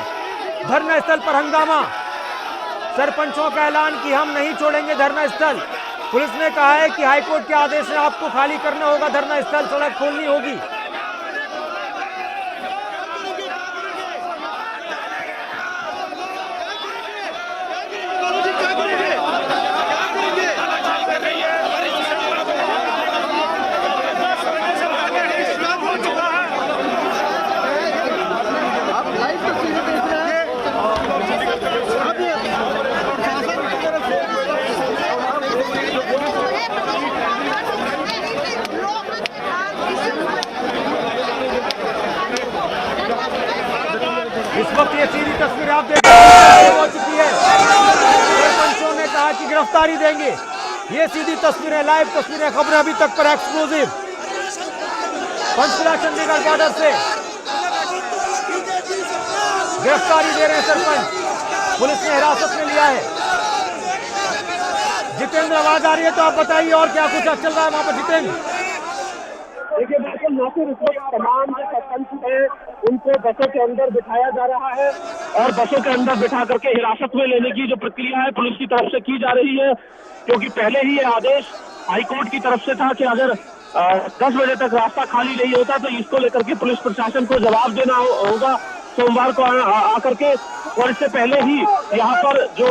धरना स्थल पर हंगामा, सरपंचों का ऐलान कि हम नहीं छोड़ेंगे धरना स्थल। पुलिस ने कहा है कि हाईकोर्ट के आदेश से आपको खाली करना होगा धरना स्थल, सड़क खोलनी होगी। इस वक्त ये सीधी तस्वीर आप देख रहे हैं हो चुकी है। सरपंचों ने कहा कि गिरफ्तारी देंगे। ये सीधी तस्वीर है, लाइव तस्वीर है, खबरें अभी तक पर एक्सक्लूसिव पंचकुला चंडीगढ़ बॉर्डर से। गिरफ्तारी दे रहे हैं सरपंच, पुलिस ने हिरासत में लिया है। जितेंद्र, आवाज आ रही है तो आप बताइए और क्या कुछ चल रहा है वहां पर। जितेंद्र, देखिए बिल्कुल नासिर, इस वक्त तमाम जो सरपंच है उनको बसों के अंदर बिठाया जा रहा है, और बसों के अंदर बिठा करके हिरासत में लेने की जो प्रक्रिया है पुलिस की तरफ से की जा रही है, क्योंकि पहले ही ये आदेश हाईकोर्ट की तरफ से था कि अगर 10 बजे तक रास्ता खाली नहीं होता तो इसको लेकर के पुलिस प्रशासन को जवाब देना होगा सोमवार को आकर के। और इससे पहले ही यहाँ पर जो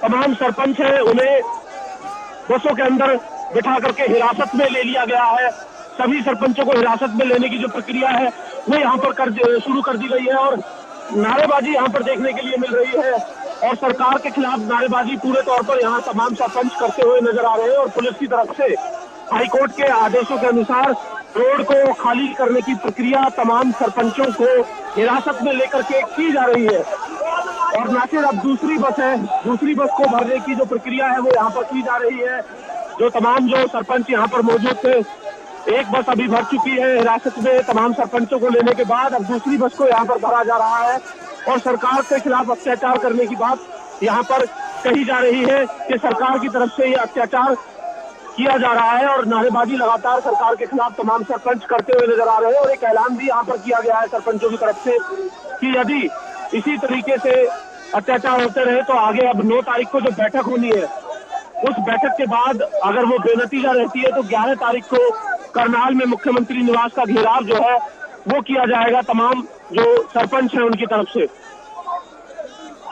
तमाम सरपंच है उन्हें बसों के अंदर बिठा करके हिरासत में ले लिया गया है। सभी सरपंचों को हिरासत में लेने की जो प्रक्रिया है वो यहाँ पर शुरू कर दी गई है, और नारेबाजी यहाँ पर देखने के लिए मिल रही है, और सरकार के खिलाफ नारेबाजी पूरे तौर पर यहाँ तमाम सरपंच करते हुए नजर आ रहे हैं। और पुलिस की तरफ से हाईकोर्ट के आदेशों के अनुसार रोड को खाली करने की प्रक्रिया तमाम सरपंचों को हिरासत में लेकर के की जा रही है। और नासिर, अब दूसरी बस है, दूसरी बस को भरने की जो प्रक्रिया है वो यहाँ पर की जा रही है। जो तमाम जो सरपंच यहाँ पर मौजूद थे, एक बस अभी भर चुकी है हिरासत में तमाम सरपंचों को लेने के बाद, अब दूसरी बस को यहाँ पर भरा जा रहा है। और सरकार के खिलाफ अत्याचार करने की बात यहाँ पर कही जा रही है कि सरकार की तरफ से ये अत्याचार किया जा रहा है और नारेबाजी लगातार सरकार के खिलाफ तमाम सरपंच करते हुए नजर आ रहे हैं। और एक ऐलान भी यहाँ पर किया गया है सरपंचों की तरफ से कि यदि इसी तरीके से अत्याचार होते रहे तो आगे अब 9 तारीख को जो बैठक होनी है, उस बैठक के बाद अगर वो बेनतीजा रहती है तो 11 तारीख को करनाल में मुख्यमंत्री निवास का घेराव जो है वो किया जाएगा तमाम जो सरपंच है उनकी तरफ से।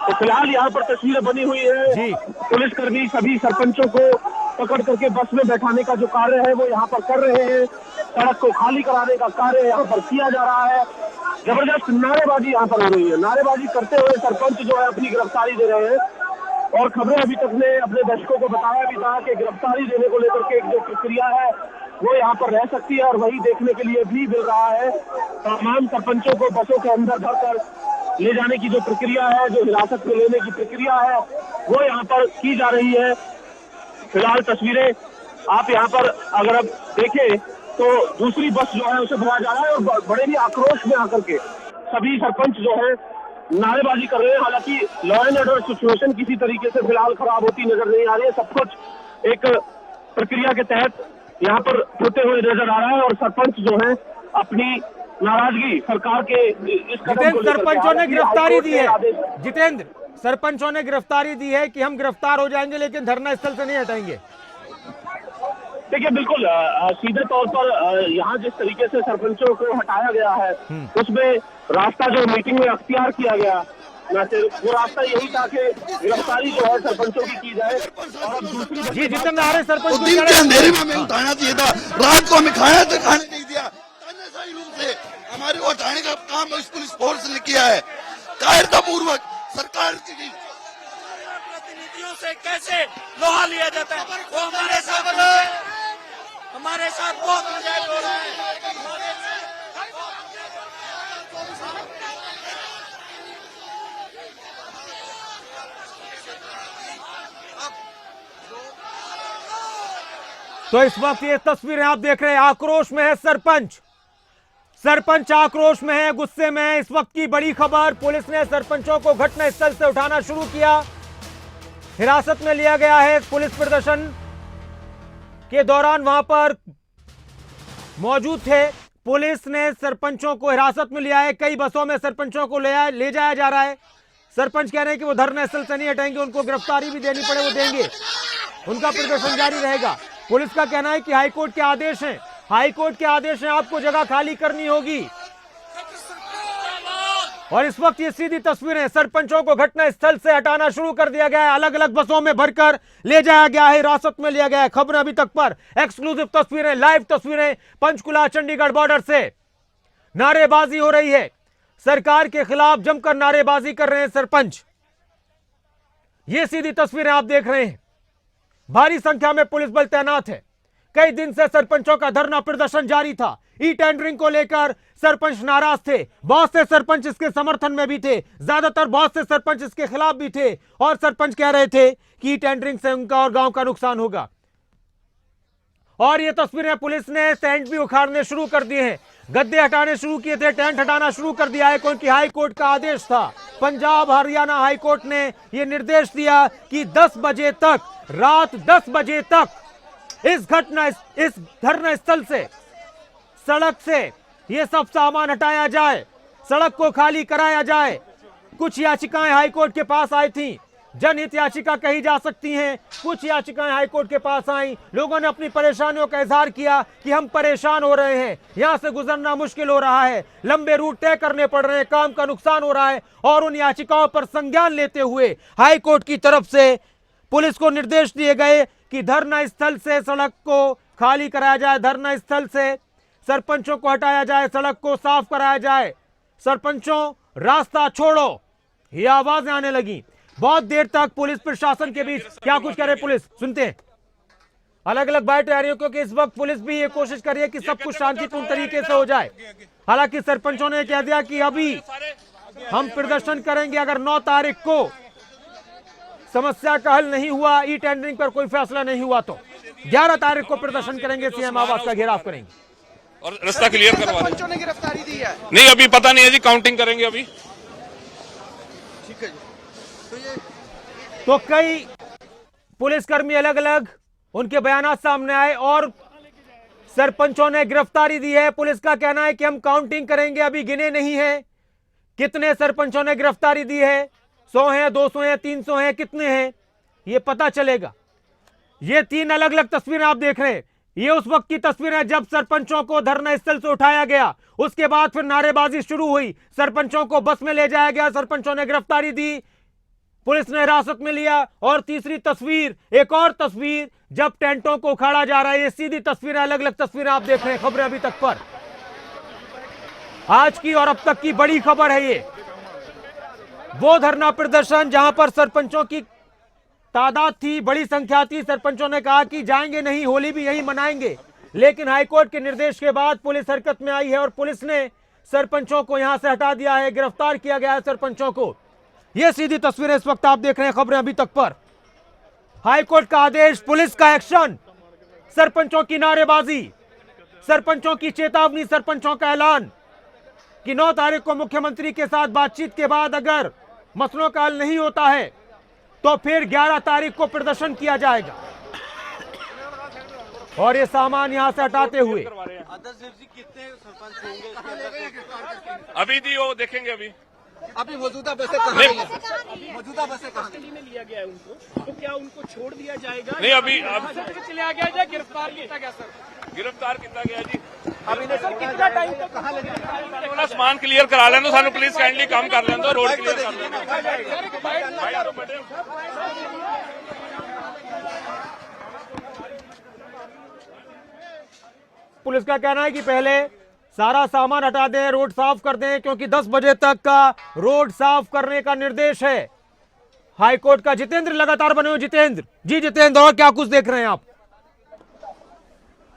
तो फिलहाल यहाँ पर तस्वीरें बनी हुई है, पुलिसकर्मी सभी सरपंचों को पकड़ करके बस में बैठाने का जो कार्य है वो यहाँ पर कर रहे हैं। सड़क को खाली कराने का कार्य यहाँ पर किया जा रहा है। जबरदस्त नारेबाजी यहाँ पर हो रही है। नारेबाजी करते हुए सरपंच जो है अपनी गिरफ्तारी दे रहे हैं और खबरें अभी तक ने अपने दर्शकों को बताया भी था कि गिरफ्तारी देने को लेकर के एक जो प्रक्रिया है वो यहाँ पर रह सकती है और वही देखने के लिए भी मिल रहा है। तमाम सरपंचों को बसों के अंदर भरकर ले जाने की जो प्रक्रिया है, जो हिरासत में लेने की प्रक्रिया है वो यहाँ पर की जा रही है। फिलहाल तस्वीरें आप यहाँ पर अगर आप देखें तो दूसरी बस जो है उसे भरा जा रहा है और बड़े ही आक्रोश में आकर के सभी सरपंच जो है नारेबाजी कर रहे हैं। हालांकि लॉ एंड ऑर्डर सिचुएशन किसी तरीके से फिलहाल खराब होती नजर नहीं आ रही है। सब कुछ एक प्रक्रिया के तहत यहाँ पर होते हुए नजर आ रहा है और सरपंच जो है अपनी नाराजगी सरकार के इस कदम को लेकर सरपंचों ने गिरफ्तारी दी है। जितेंद्र, सरपंचों ने गिरफ्तारी दी है कि हम गिरफ्तार हो जाएंगे लेकिन धरना स्थल से नहीं हटाएंगे। देखिए बिल्कुल सीधे तौर पर यहाँ जिस तरीके से सरपंचों को हटाया गया है उसमें रास्ता जो मीटिंग में अख्तियार किया गया वो रास्ता यही था कि गिरफ्तारी जो है सरपंचों की जाए। और अब दूसरी जी जितेंद्र आ रहे सरपंच दिन के अंधेरे में हमें उठाना चाहिए था, रात को हमें खाना तो खाने नहीं दिया। तानाशाही रूप से हमारे को हटाने का काम इस पुलिस फोर्स ने किया है कायरता पूर्वक। सरकार की प्रतिनिधियों से कैसे लोहा लिया जाता है वो हमारे साथ बहुत अन्याय हो रहा है। तो इस वक्त ये तस्वीरें आप देख रहे हैं, आक्रोश में है सरपंच। सरपंच आक्रोश में है, गुस्से में है। इस वक्त की बड़ी खबर, पुलिस ने सरपंचों को घटनास्थल से उठाना शुरू किया, हिरासत में लिया गया है। पुलिस प्रदर्शन के दौरान वहां पर मौजूद थे। पुलिस ने सरपंचों को हिरासत में लिया है। कई बसों में सरपंचों को ले जाया जा रहा है। सरपंच कह रहे हैं कि वो धरना स्थल से नहीं हटेंगे, उनको गिरफ्तारी भी देनी पड़े वो देंगे, उनका प्रदर्शन जारी रहेगा। पुलिस का कहना है कि हाईकोर्ट के आदेश हैं, हाईकोर्ट के आदेश हैं, आपको जगह खाली करनी होगी। और इस वक्त ये सीधी तस्वीरें, सरपंचों को घटना स्थल से हटाना शुरू कर दिया गया है। अलग अलग बसों में भरकर ले जाया गया है, हिरासत में लिया गया है। खबर अभी तक पर एक्सक्लूसिव तस्वीरें, लाइव तस्वीरें पंचकुला चंडीगढ़ बॉर्डर से। नारेबाजी हो रही है, सरकार के खिलाफ जमकर नारेबाजी कर रहे हैं सरपंच। ये सीधी तस्वीरें आप देख रहे हैं। भारी संख्या में पुलिस बल तैनात है। कई दिन से सरपंचों का धरना प्रदर्शन जारी था। ई टेंडरिंग को लेकर सरपंच नाराज थे। बहुत से सरपंच इसके समर्थन में भी थे, ज्यादातर बहुत से सरपंच इसके खिलाफ भी थे। और सरपंच कह रहे थे कि ई टेंडरिंग से उनका और गांव का नुकसान होगा। और ये तस्वीरें पुलिस ने टेंट भी उखाड़ने शुरू कर दिए हैं, गद्दे हटाने शुरू किए थे, टेंट हटाना शुरू कर दिया है, क्योंकि हाईकोर्ट का आदेश था। पंजाब हरियाणा हाईकोर्ट ने यह निर्देश दिया कि 10 बजे तक, रात 10 बजे तक इस धरना स्थल से, सड़क से ये सब सामान हटाया जाए, सड़क को खाली कराया जाए। कुछ याचिकाएं हाईकोर्ट के पास आई थी, जनहित याचिका कही जा सकती हैं। कुछ याचिकाएं हाईकोर्ट के पास आई, लोगों ने अपनी परेशानियों का इजहार किया कि हम परेशान हो रहे हैं, यहां से गुजरना मुश्किल हो रहा है, लंबे रूट तय करने पड़ रहे हैं, काम का नुकसान हो रहा है। और उन याचिकाओं पर संज्ञान लेते हुए हाईकोर्ट की तरफ से पुलिस को निर्देश दिए गए कि धरना स्थल से सड़क को खाली कराया जाए, धरना स्थल से सरपंचों को हटाया जाए, सड़क को साफ कराया जाए। सरपंचों रास्ता छोड़ो, ये आवाजें आने लगी। बहुत देर तक पुलिस प्रशासन के बीच क्या कुछ करे पुलिस, सुनते हैं। अलग अलग बाइट आ रही है, क्योंकि इस वक्त पुलिस भी ये कोशिश कर रही है कि सब कुछ शांतिपूर्ण तरीके से हो जाए। हालांकि सरपंचों ने कह दिया कि अभी हम प्रदर्शन करेंगे अगर 9 तारीख को समस्या का हल नहीं हुआ, ई टेंडरिंग पर कोई फैसला नहीं हुआ, तो 11 तारीख को प्रदर्शन करेंगे, सीएम आवास का घेराव करेंगे और रास्ता क्लियर करवा रहे सरपंचों ने गिरफ्तारी दी है। नहीं अभी पता नहीं है जी, काउंटिंग करेंगे अभी। ठीक है जी। तो कई पुलिसकर्मी अलग अलग उनके बयान सामने आए और सरपंचों ने गिरफ्तारी दी है। पुलिस का कहना है कि हम काउंटिंग करेंगे, अभी गिने नहीं है कितने सरपंचों ने गिरफ्तारी दी है, 100 हैं, 200 हैं, 300 हैं, कितने हैं ये पता चलेगा। ये 3 अलग अलग तस्वीरें आप देख रहे हैं। ये उस वक्त की तस्वीर है जब सरपंचों को धरना स्थल से उठाया गया, उसके बाद फिर नारेबाजी शुरू हुई, सरपंचों को बस में ले जाया गया, सरपंचों ने गिरफ्तारी दी, पुलिस ने हिरासत में लिया। और तीसरी तस्वीर, एक और तस्वीर जब टेंटों को उखाड़ा जा रहा है। ये सीधी तस्वीरें, अलग अलग तस्वीरें आप देख रहे हैं खबरें अभी तक पर। आज की और अब तक की बड़ी खबर है ये वो धरना प्रदर्शन जहां पर सरपंचों की तादाद थी, बड़ी संख्या थी। सरपंचों ने कहा कि जाएंगे नहीं, होली भी यहीं मनाएंगे, लेकिन हाईकोर्ट के निर्देश के बाद पुलिस हरकत में आई है और पुलिस ने सरपंचों को यहां से हटा दिया है, गिरफ्तार किया गया है सरपंचों को। यह सीधी तस्वीरें इस वक्त आप देख रहे हैं खबरें अभी तक पर। हाईकोर्ट का आदेश, पुलिस का एक्शन, सरपंचों की नारेबाजी, सरपंचों की चेतावनी, सरपंचों का ऐलान कि 9 तारीख को मुख्यमंत्री के साथ बातचीत के बाद अगर मसलों का हल नहीं होता है तो फिर 11 तारीख को प्रदर्शन किया जाएगा। और ये सामान यहां से हटाते हुए अभी दी वो देखेंगे अभी मौजूदा बसें कहाँ में लिया गया है उनको, तो क्या उनको छोड़ दिया जाएगा? नहीं अभी चला गया या गिरफ्तार किया गया? सर गिरफ्तार किया गया जी। अभी ने सर कितना टाइम तक कहाँ लगेगा? थोड़ा सामान क्लियर करा लें तो सानू प्लीज काइंडली काम कर लें तो रोड क्लियर कर लें। पुलिस का कहना है कि पहले सारा सामान हटा दें, रोड साफ कर दें, क्योंकि 10 बजे तक का रोड साफ करने का निर्देश है हाईकोर्ट का। जितेंद्र लगातार बने हुए, जितेंद्र जी, जितेंद्र और क्या कुछ देख रहे हैं आप?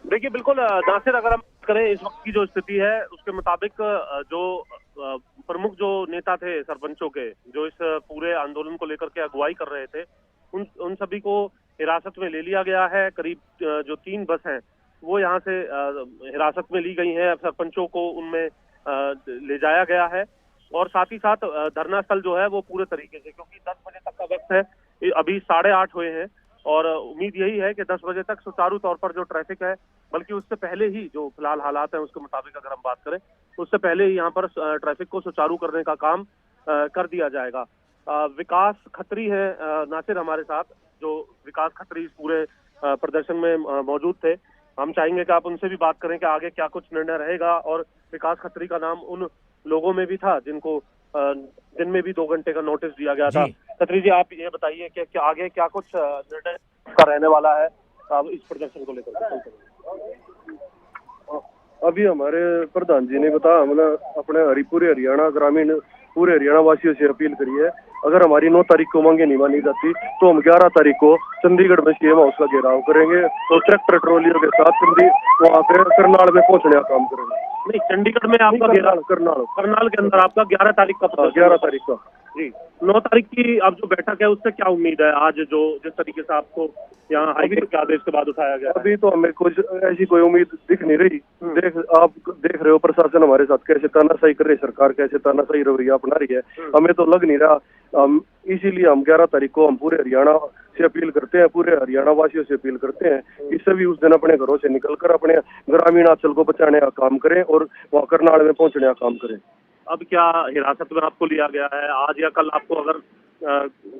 देखिए बिल्कुल नासिर, अगर हम करें इस वक्त की जो स्थिति है उसके मुताबिक जो प्रमुख जो नेता थे सरपंचों के, जो इस पूरे आंदोलन को लेकर के अगुवाई कर रहे थे, उन सभी को हिरासत में ले लिया गया है। करीब जो 3 बस हैं वो यहाँ से हिरासत में ली गई हैं। सरपंचों को उनमें ले जाया गया है और साथ ही साथ धरना स्थल जो है वो पूरे तरीके से, क्योंकि 10 बजे तक का वक्त है, अभी 8:30 हुए हैं और उम्मीद यही है कि 10 बजे तक सुचारू तौर पर जो ट्रैफिक है, बल्कि उससे पहले ही जो फिलहाल हालात हैं उसके मुताबिक अगर हम बात करें, उससे पहले ही यहाँ पर ट्रैफिक को सुचारू करने का काम कर दिया जाएगा। विकास खत्री है नासिर हमारे साथ, जो विकास खत्री इस पूरे प्रदर्शन में मौजूद थे। हम चाहेंगे कि आप उनसे भी बात करें कि आगे क्या कुछ निर्णय रहेगा। और विकास खत्री का नाम उन लोगों में भी था जिनको दिन में भी 2 घंटे का नोटिस दिया गया था। खत्री जी, आप ये बताइए कि आगे क्या कुछ निर्णय का रहने वाला है इस प्रदर्शन को लेकर? अभी हमारे प्रधान जी ने बताया, हमने अपने पूरे हरियाणा ग्रामीण पूरे हरियाणा वासियों से अपील करी है, अगर हमारी 9 तारीख को मांगे नहीं मानी जाती तो हम 11 तारीख को चंडीगढ़ में सीएम हाउस का घेराव करेंगे और ट्रैक्टर ट्रॉलियों के साथ वहाँ पे करनाल में पहुंचने का काम करेंगे। नहीं, चंडीगढ़ में आपका घेराव, करनाल के अंदर आपका 11 तारीख का? 11 तारीख का जी। 9 तारीख की अब जो बैठक है उससे क्या उम्मीद है? आज जो जिस तरीके से आपको यहाँ हाईकोर्ट के आदेश के बाद उठाया गया, अभी तो हमें कुछ ऐसी कोई उम्मीद दिख नहीं रही। आप देख रहे हो प्रशासन हमारे साथ कैसे तानाशाही कर रही है, सरकार कैसे तानाशाही रवैया अपना रही है, हमें तो लग नहीं रहा। इसीलिए हम 11 तारीख को हम पूरे हरियाणा से अपील करते हैं, पूरे हरियाणा वासियों से अपील करते हैं कि सभी उस दिन अपने घरों से निकलकर अपने ग्रामीण अंचल को बचाने का काम करें और वहाँ करनाल में पहुंचने का काम करें। अब क्या हिरासत में आपको लिया गया है? आज या कल आपको अगर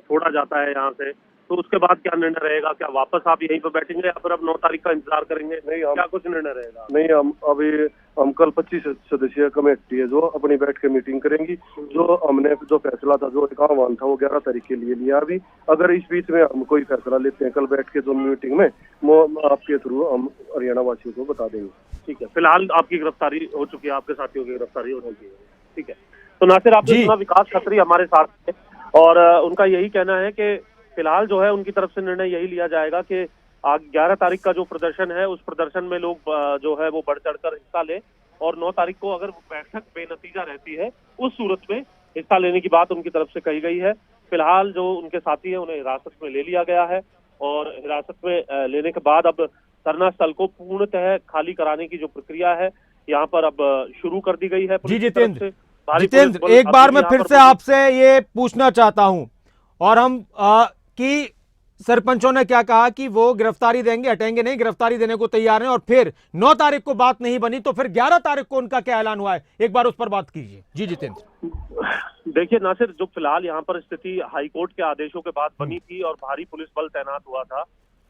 छोड़ा जाता है यहाँ से तो उसके बाद क्या निर्णय रहेगा? क्या वापस आप यहीं पर बैठेंगे या फिर अब 9 तारीख का इंतजार करेंगे? नहीं, क्या कुछ निर्णय रहेगा? नहीं, हम कल 25 सदस्यीय कमेटी है जो अपनी बैठ के मीटिंग करेंगी। जो हमने जो फैसला था, जो आह्वान था, वो 11 तारीख के लिए लिया। अभी अगर इस बीच में हम कोई फैसला लेते हैं कल बैठ के जो मीटिंग में, वो आपके थ्रू हम हरियाणा वासियों को बता देंगे। ठीक है, फिलहाल आपकी गिरफ्तारी हो चुकी है, आपके साथियों की गिरफ्तारी हो चुकी है। ठीक है, तो नासिर आपने सुना विकास खत्री हमारे साथ है और उनका यही कहना है कि फिलहाल जो है उनकी तरफ से निर्णय यही लिया जाएगा कि 11 तारीख का जो प्रदर्शन है उस प्रदर्शन में लोग जो है वो बढ़ चढ़कर हिस्सा ले और 9 तारीख को अगर बैठक बेनतीजा रहती है उस सूरत में हिस्सा लेने की बात उनकी तरफ से कही गई है। फिलहाल जो उनके साथी हैं उन्हें हिरासत में ले लिया गया है और हिरासत में लेने के बाद अब धरना स्थल को पूर्णतः खाली कराने की जो प्रक्रिया है यहाँ पर अब शुरू कर दी गई है। जी जितेंद्र, एक बार मैं फिर से आपसे ये पूछना चाहता हूं और हम कि सरपंचों ने क्या कहा कि वो गिरफ्तारी देंगे, हटेंगे नहीं, गिरफ्तारी देने को तैयार हैं। और फिर 9 तारीख को बात नहीं बनी तो फिर 11 तारीख को उनका क्या ऐलान हुआ है, एक बार उस पर बात कीजिए। जी जितेंद्र। देखिए नासिर, जो फिलहाल यहाँ पर स्थिति हाईकोर्ट के आदेशों के बाद बनी थी और भारी पुलिस बल तैनात हुआ था,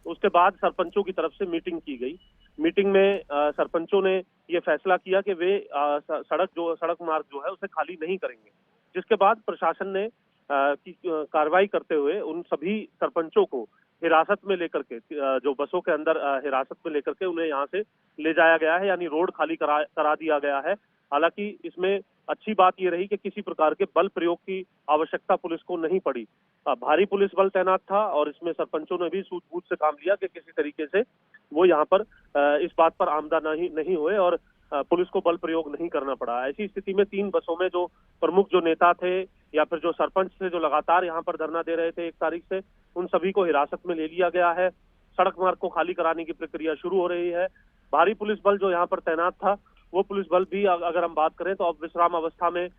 उसके बाद सरपंचों की तरफ से मीटिंग की गई। मीटिंग में सरपंचों ने ये फैसला किया कि वे सड़क मार्ग जो है उसे खाली नहीं करेंगे, जिसके बाद प्रशासन ने की कार्रवाई करते हुए उन सभी सरपंचों को हिरासत में लेकर के, जो बसों के अंदर हिरासत में लेकर के उन्हें यहाँ से ले जाया गया है, यानी रोड खाली करा दिया गया है। हालांकि इसमें अच्छी बात ये रही कि किसी प्रकार के बल प्रयोग की आवश्यकता पुलिस को नहीं पड़ी। भारी पुलिस बल तैनात था और इसमें सरपंचों ने भी सूझबूझ से काम लिया कि किसी तरीके से वो यहाँ पर इस बात पर आमदा नहीं हुए और पुलिस को बल प्रयोग नहीं करना पड़ा। ऐसी स्थिति में 3 बसों में जो प्रमुख जो नेता थे या फिर जो सरपंच थे, जो लगातार यहाँ पर धरना दे रहे थे 1 तारीख से, उन सभी को हिरासत में ले लिया गया है। सड़क मार्ग को खाली कराने की प्रक्रिया शुरू हो रही है। भारी पुलिस बल जो यहाँ पर तैनात था, वो पुलिस बल भी अगर हम बात करें तो अब विश्राम अवस्था में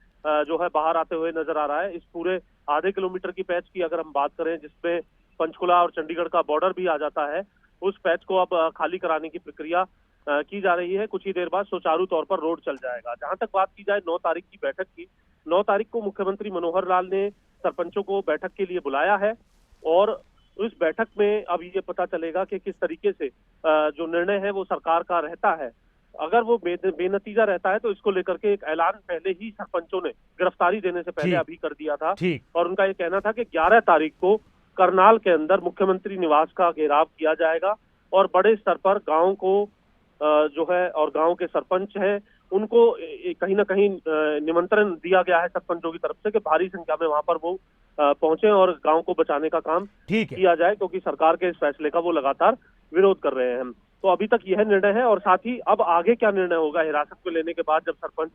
जो है बाहर आते हुए नजर आ रहा है। इस पूरे आधे किलोमीटर की पैच की अगर हम बात करें, जिसपे पंचकुला और चंडीगढ़ का बॉर्डर भी आ जाता है, उस पैच को अब खाली कराने की प्रक्रिया की जा रही है। कुछ ही देर बाद सुचारू तौर पर रोड चल जाएगा। जहां तक बात की जाए 9 तारीख की बैठक की, 9 तारीख को मुख्यमंत्री मनोहर लाल ने सरपंचों को बैठक के लिए बुलाया है और उस बैठक में अब ये पता चलेगा कि किस तरीके से जो निर्णय है वो सरकार का रहता है। अगर वो बेनतीजा रहता है तो इसको लेकर के एक ऐलान पहले ही सरपंचों ने गिरफ्तारी देने से पहले अभी कर दिया था और उनका ये कहना था कि 11 तारीख को करनाल के अंदर मुख्यमंत्री निवास का घेराव किया जाएगा और बड़े स्तर पर गांव को जो है और गांव के सरपंच हैं उनको कहीं ना कहीं निमंत्रण दिया गया है सरपंचों की तरफ से कि भारी संख्या में वहां पर वो पहुंचे और गांव को बचाने का काम किया जाए, क्योंकि सरकार के इस फैसले का वो लगातार विरोध कर रहे हैं। तो अभी तक यह निर्णय है और साथ ही अब आगे क्या निर्णय होगा हिरासत में लेने के बाद, जब सरपंच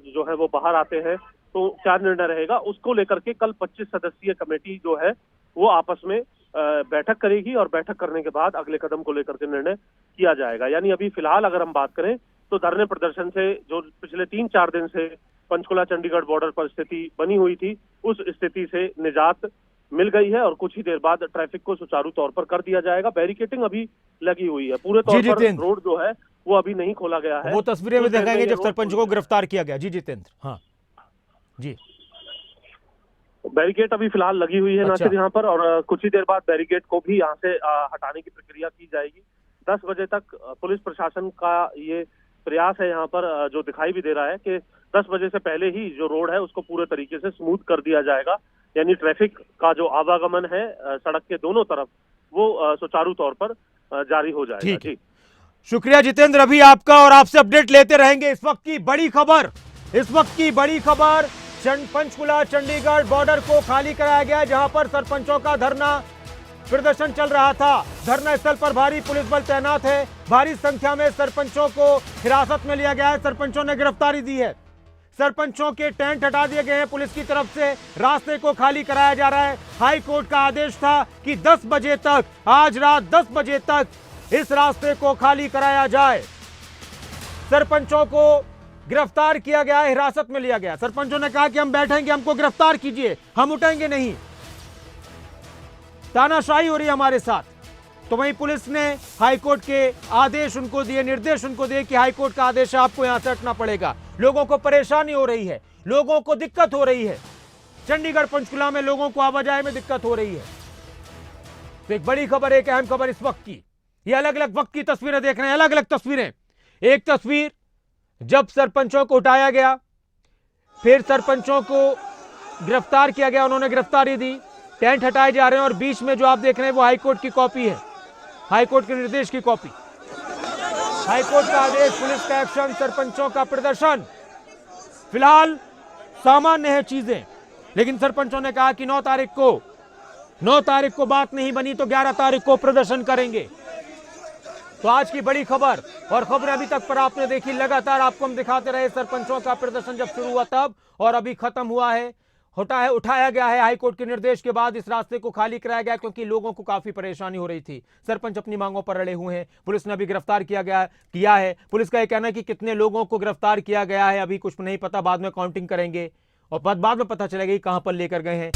जो है वो बाहर आते हैं तो क्या निर्णय रहेगा, उसको लेकर के कल 25 सदस्यीय कमेटी जो है वो आपस में बैठक करेगी और बैठक करने के बाद अगले कदम को लेकर के निर्णय किया जाएगा। यानी अभी फिलहाल अगर हम बात करें तो धरने प्रदर्शन से जो पिछले 3-4 दिन से पंचकुला चंडीगढ़ बॉर्डर पर स्थिति बनी हुई थी, उस स्थिति से निजात मिल गई है और कुछ ही देर बाद ट्रैफिक को सुचारू तौर पर कर दिया जाएगा। बैरिकेटिंग अभी लगी हुई है, पूरे तौर पर रोड जो है वो अभी नहीं खोला गया है। वो तस्वीरें में दिखाएंगे जब सरपंच को गिरफ्तार किया गया। जी जितेंद्र। हाँ जी, बैरिकेड अभी फिलहाल लगी हुई है नासिर यहाँ पर और कुछ ही देर बाद बैरिकेड को भी यहाँ से हटाने की प्रक्रिया की जाएगी। 10 बजे तक पुलिस प्रशासन का ये प्रयास है यहाँ पर जो दिखाई भी दे रहा है कि 10 बजे से पहले ही जो रोड है उसको पूरे तरीके से स्मूथ कर दिया जाएगा, यानी ट्रैफिक का जो आवागमन है सड़क के दोनों तरफ वो सुचारू तौर पर जारी हो जाएगा। ठीक, शुक्रिया जितेंद्र अभी आपका, और आपसे अपडेट लेते रहेंगे। इस वक्त की बड़ी खबर पंचकुला चंडीगढ़ बॉर्डर को खाली कराया गया, जहां पर सरपंचों का धरना प्रदर्शन चल रहा था। धरना स्थल पर भारी पुलिस बल तैनात है, भारी संख्या में सरपंचों को हिरासत में लिया गया है, सरपंचों ने गिरफ्तारी दी है, सरपंचों के टेंट हटा दिए गए हैं पुलिस की तरफ से, रास्ते को खाली कराया जा रहा है। हाई कोर्ट का आदेश था कि 10 बजे तक, आज रात 10 बजे तक इस रास्ते को खाली कराया जाए। सरपंचों को गिरफ्तार किया गया, हिरासत में लिया गया। सरपंचों ने कहा कि हम बैठेंगे, हमको गिरफ्तार कीजिए, हम उठेंगे नहीं, तानाशाही हो रही है हमारे साथ। तो वहीं पुलिस ने हाईकोर्ट के आदेश उनको दिए, निर्देश उनको दिए कि हाईकोर्ट का आदेश है, आपको यहां से हटना पड़ेगा। लोगों को परेशानी हो रही है, लोगों को दिक्कत हो रही है, चंडीगढ़ पंचकुला में लोगों को आवाजाही में दिक्कत हो रही है। तो एक बड़ी खबर, एक अहम खबर इस वक्त की, ये अलग अलग वक्त की तस्वीरें देख रहे हैं, अलग अलग तस्वीरें। एक तस्वीर जब सरपंचों को उठाया गया, फिर सरपंचों को गिरफ्तार किया गया, उन्होंने गिरफ्तारी दी, टेंट हटाए जा रहे हैं और बीच में जो आप देख रहे हैं वो हाईकोर्ट की कॉपी है, हाईकोर्ट के निर्देश की कॉपी, हाईकोर्ट का आदेश, पुलिस का एक्शन, सरपंचों का प्रदर्शन। फिलहाल सामान्य है चीजें, लेकिन सरपंचों ने कहा कि 9 तारीख को बात नहीं बनी तो 11 तारीख को प्रदर्शन करेंगे। तो आज की बड़ी खबर, और खबर अभी तक पर आपने देखी, लगातार आपको हम दिखाते रहे। सरपंचों का प्रदर्शन जब शुरू हुआ तब, और अभी खत्म हुआ है, उठाया गया है हाईकोर्ट के निर्देश के बाद, इस रास्ते को खाली कराया गया क्योंकि लोगों को काफी परेशानी हो रही थी। सरपंच अपनी मांगों पर अड़े हुए हैं, पुलिस ने अभी गिरफ्तार किया है। पुलिस का यह कहना है कि कितने लोगों को गिरफ्तार किया गया है अभी कुछ नहीं पता, बाद में काउंटिंग करेंगे और बाद में पता चलेगा कि कहां पर लेकर गए हैं।